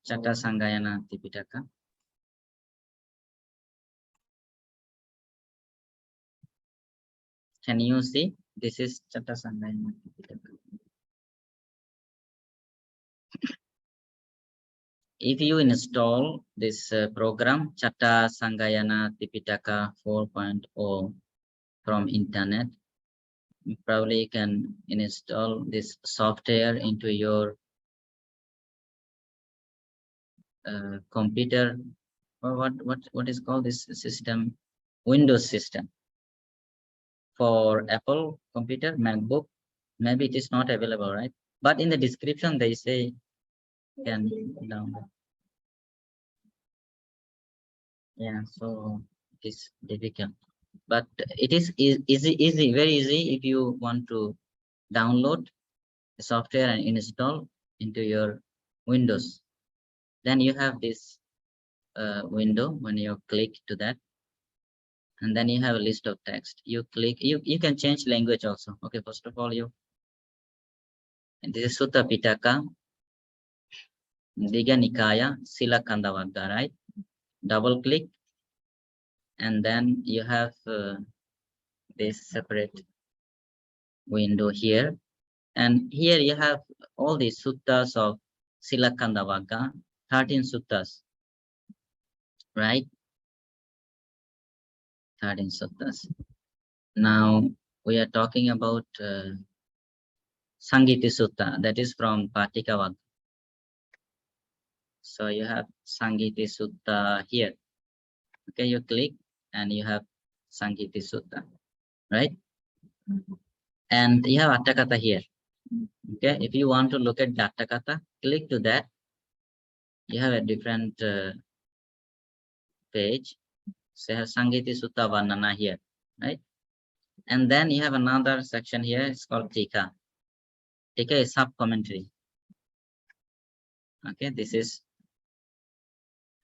Chatta Sangayana Tipitaka. Can you see? This is Chatta Sangayana Tipitaka. If you install this program, Chatta Sangayana Tipitaka 4.0 from internet, you probably can install this software into your computer, or what is called this system? Windows system. For Apple computer, MacBook, maybe it is not available, right? But in the description they say can download. Yeah, so it is difficult, but it is easy, very easy. If you want to download the software and install into your Windows, then you have this window. When you click to that, and then you have a list of text. You click, you can change language also. Okay, first of all, and this is Sutta Pitaka, Digha Nikaya, Sila Kandavagga, right? Double click, and then you have this separate window here, and here you have all the suttas of Silakanda Vagga, 13 suttas, right? 13 suttas. Now we are talking about Sangiti Sutta, that is from Patika Vagga. So you have Sangiti Sutta here. Okay, you click and you have Sangiti Sutta, right? And you have Atthakatha here. Okay, if you want to look at the Atthakatha, click to that. You have a different page. So you have Sangiti Sutta Varnana here, right? And then you have another section here, it's called Tika. Tika is sub-commentary. Okay, this is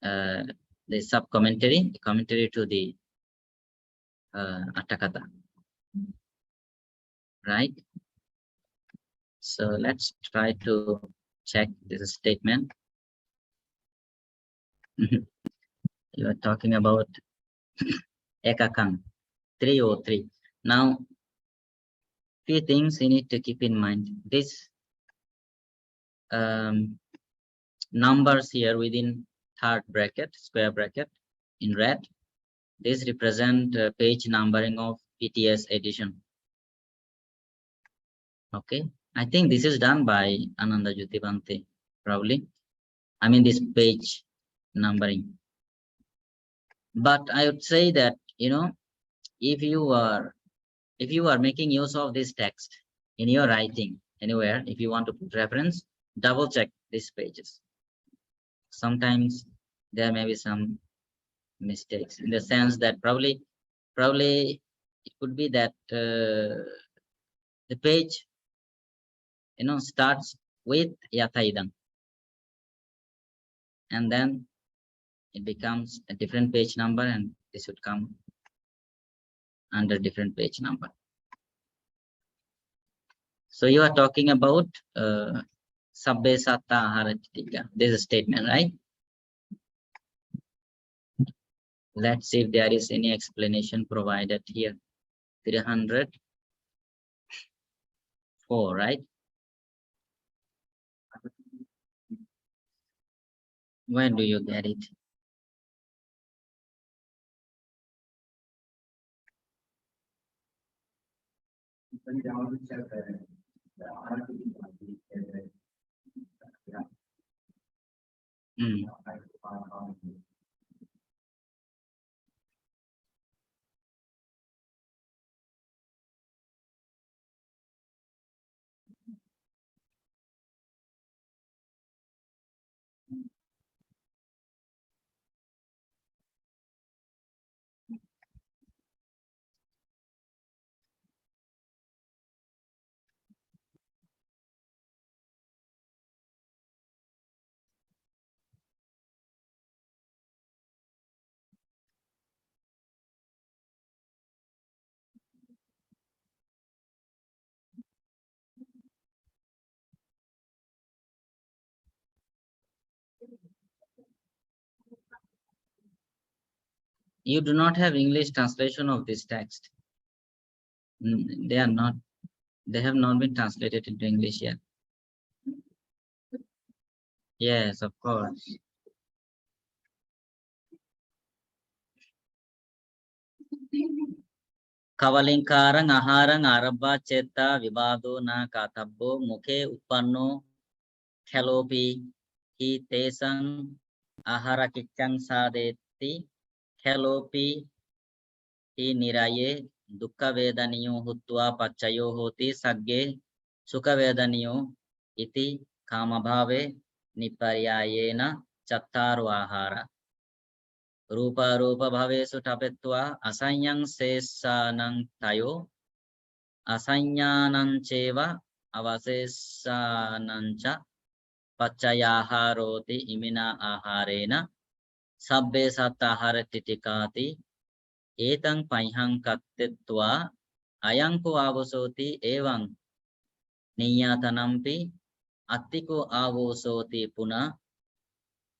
the sub-commentary, commentary to the Atthakatha, right? So let's try to check this statement. You are talking about Ekakang 303. Now, few things you need to keep in mind. This numbers here within third bracket, square bracket in red, this represent page numbering of PTS edition. Okay, I think this is done by Ananda Jyotibante, probably. I mean this page numbering. But I would say that, you know, if you are making use of this text in your writing anywhere, if you want to put reference, double check these pages. Sometimes there may be some mistakes in the sense that probably it could be that the page, you know, starts with Yathaidam, and then it becomes a different page number, and this would come under different page number. So you are talking about Sabbe Satta Ahara Tipitaka. This is a statement, right? Let's see if there is any explanation provided here. 304, right? When do you get it? You do not have English translation of this text. They have not been translated into English yet. Yes, of course. Kavalinkarang aharang arabba chetta vibado na katabbo mukhe uppanno khalopi hi tesang ahara kiccang sadeti khalopi hi niraye dukkha vedaniyo hutva paccayo hoti sagge sukha vedaniyo iti kamabhave niparyayena chattaru ahara. Rupa rupa bhavesu tapetva asanyang sesanang tayo asanyanang cheva avasesanancha paccayaharoti imina aharena sabbe satta ahara titikati etang paihang kattetva ayanko avosoti evang niyatanampi attiko avosoti puna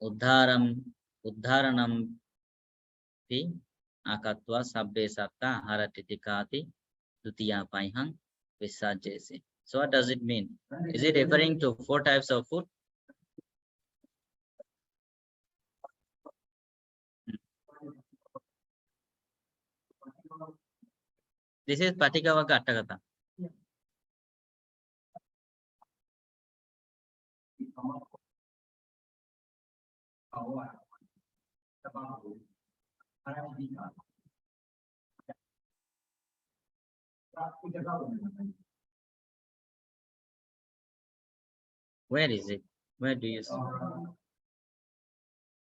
uddharanam akatwa sabbe satta ahara titikati dutiya paihang visajese. So what does it mean? Is it referring to 4 types of food? This is Patika Theragatha. Where is it? Where do you see?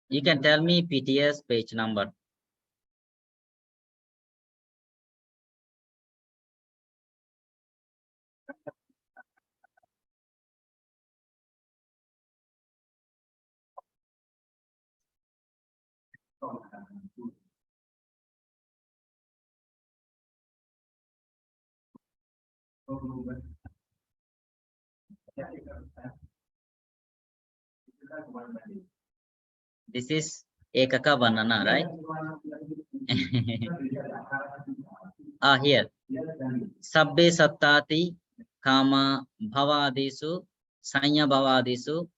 You can tell me PTS page number. This is Ekaka Banana, right? Here. Sabbe Sattati Kama Bhavadisu Sanya Bhavadisu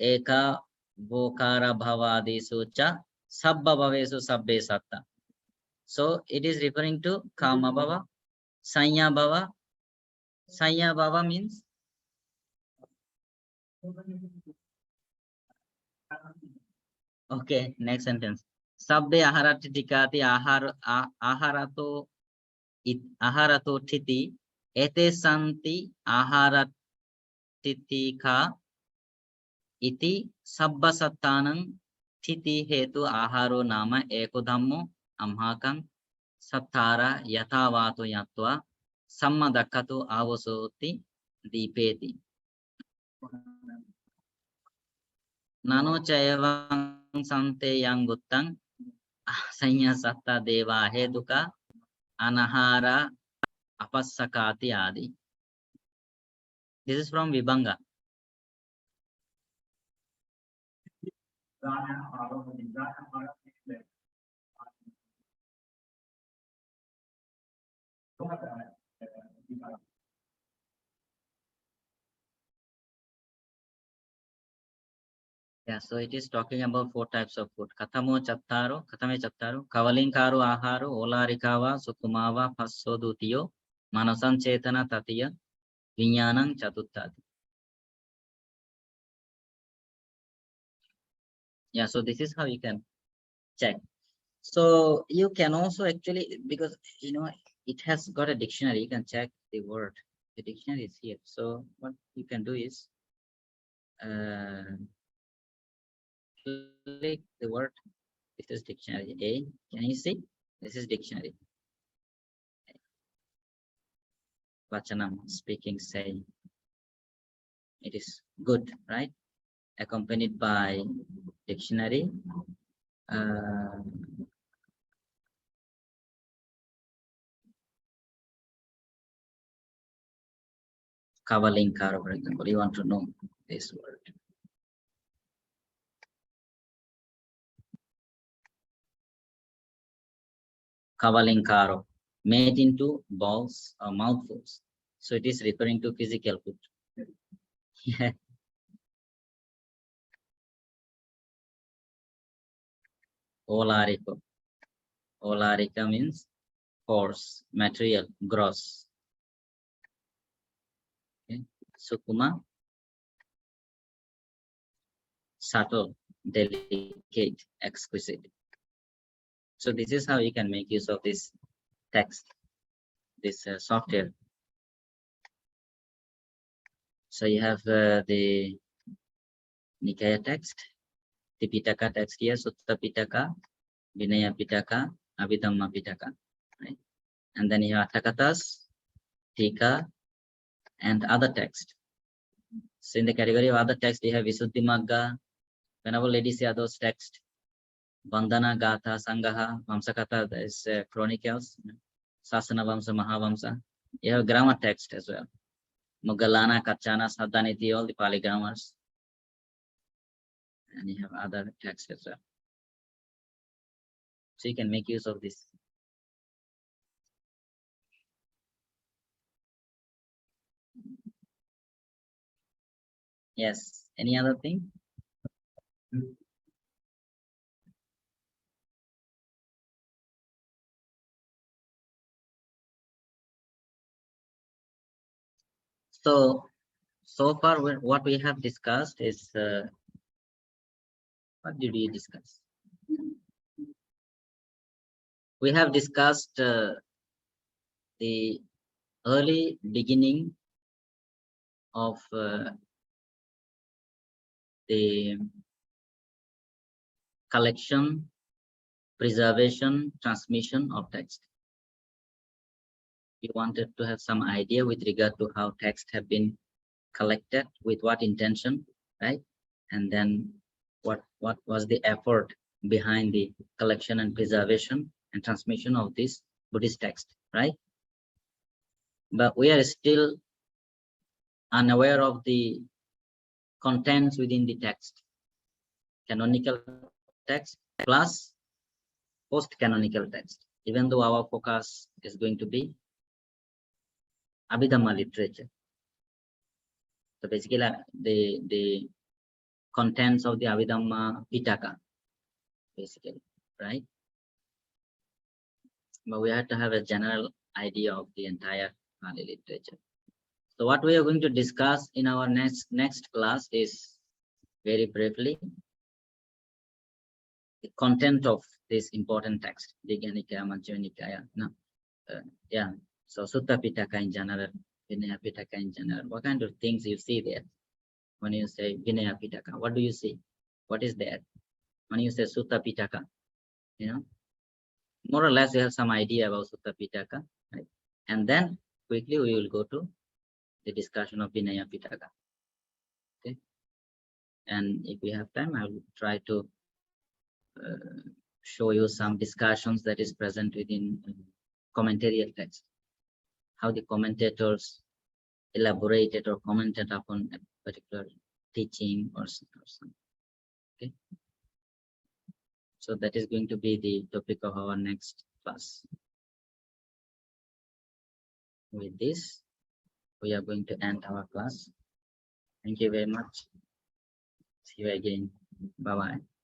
Eka Vokara Bhavadisu Cha Sabba Bhavesu Sabbe Satta. So it is referring to Kama Bhava, Sanya Bhava. Sanya Bhava means okay, next sentence. Sabbe aharati tikati aharato thiti ete santi aharatitika iti sabba sattanang thiti hetu aharo nama eko dhammo amhakam sattara yatavato yatva sammadakatu avasoti dipeti. Nano chayavang sante yang guttang sanya satta deva heduka anahara apassakati adi. This is from Vibhanga. Yeah, so it is talking about 4 types of food. Katame chattaro, kavalinkaro aharo, olarikava, sukumava, passo dutiyo, manasan chetana tatiya, vinyanang chatuttati. Yeah, so this is how you can check. So you can also actually, because you know it has got a dictionary, you can check the word. The dictionary is here. So what you can do is click the word. This is dictionary A. Can you see? This is dictionary. Vachanam, speaking, saying. It is good, right? Accompanied by dictionary. Kavalinkaro, for example. You want to know this word. Kavalinkaro, made into balls or mouthfuls. So it is referring to physical food. Yeah. Olariko. Olarika means coarse, material, gross. Okay. Sukuma, subtle, delicate, exquisite. So this is how you can make use of this text, this software. So you have the Nikaya text, Tipitaka text here, Sutta Pitaka, Vinaya Pitaka, Abhidhamma Pitaka, right? And then you have Theragatha's, Tika, and other text. So in the category of other text, you have Visuddhimagga, Venerable Lady say those texts, Vandana, Gatha, Sangha, Vamsakatha, there is Chronicles, Sasana Vamsa, Mahavamsa. You have grammar text as well. Mugalana, Kachana, Saddhaniti, all the Pali grammars. And you have other texts as well. So you can make use of this. Yes. Any other thing? So far, what we have discussed is what did we discuss? We have discussed the early beginning of the collection, preservation, transmission of text. We wanted to have some idea with regard to how texts have been collected, with what intention, right? And then what was the effort behind the collection and preservation and transmission of this Buddhist text, right? But we are still unaware of the contents within the text, canonical text plus post-canonical text, even though our focus is going to be Abhidhamma literature. So basically the contents of the Abhidhamma Pitaka, basically, right? But we have to have a general idea of the entire Pali literature. So what we are going to discuss in our next class is very briefly the content of this important text, Digha Nikaya, Majjhima Nikaya. So Sutta Pitaka in general, Vinaya Pitaka in general. What kind of things you see there when you say Vinaya Pitaka? What do you see? What is there? When you say Sutta Pitaka, you know, more or less you have some idea about Sutta Pitaka, right? And then quickly we will go to the discussion of Vinaya Pitaka. Okay. And if we have time, I will try to show you some discussions that is present within commentarial text, how the commentators elaborated or commented upon a particular teaching or something. Okay. So that is going to be the topic of our next class. With this, we are going to end our class. Thank you very much. See you again. Bye-bye.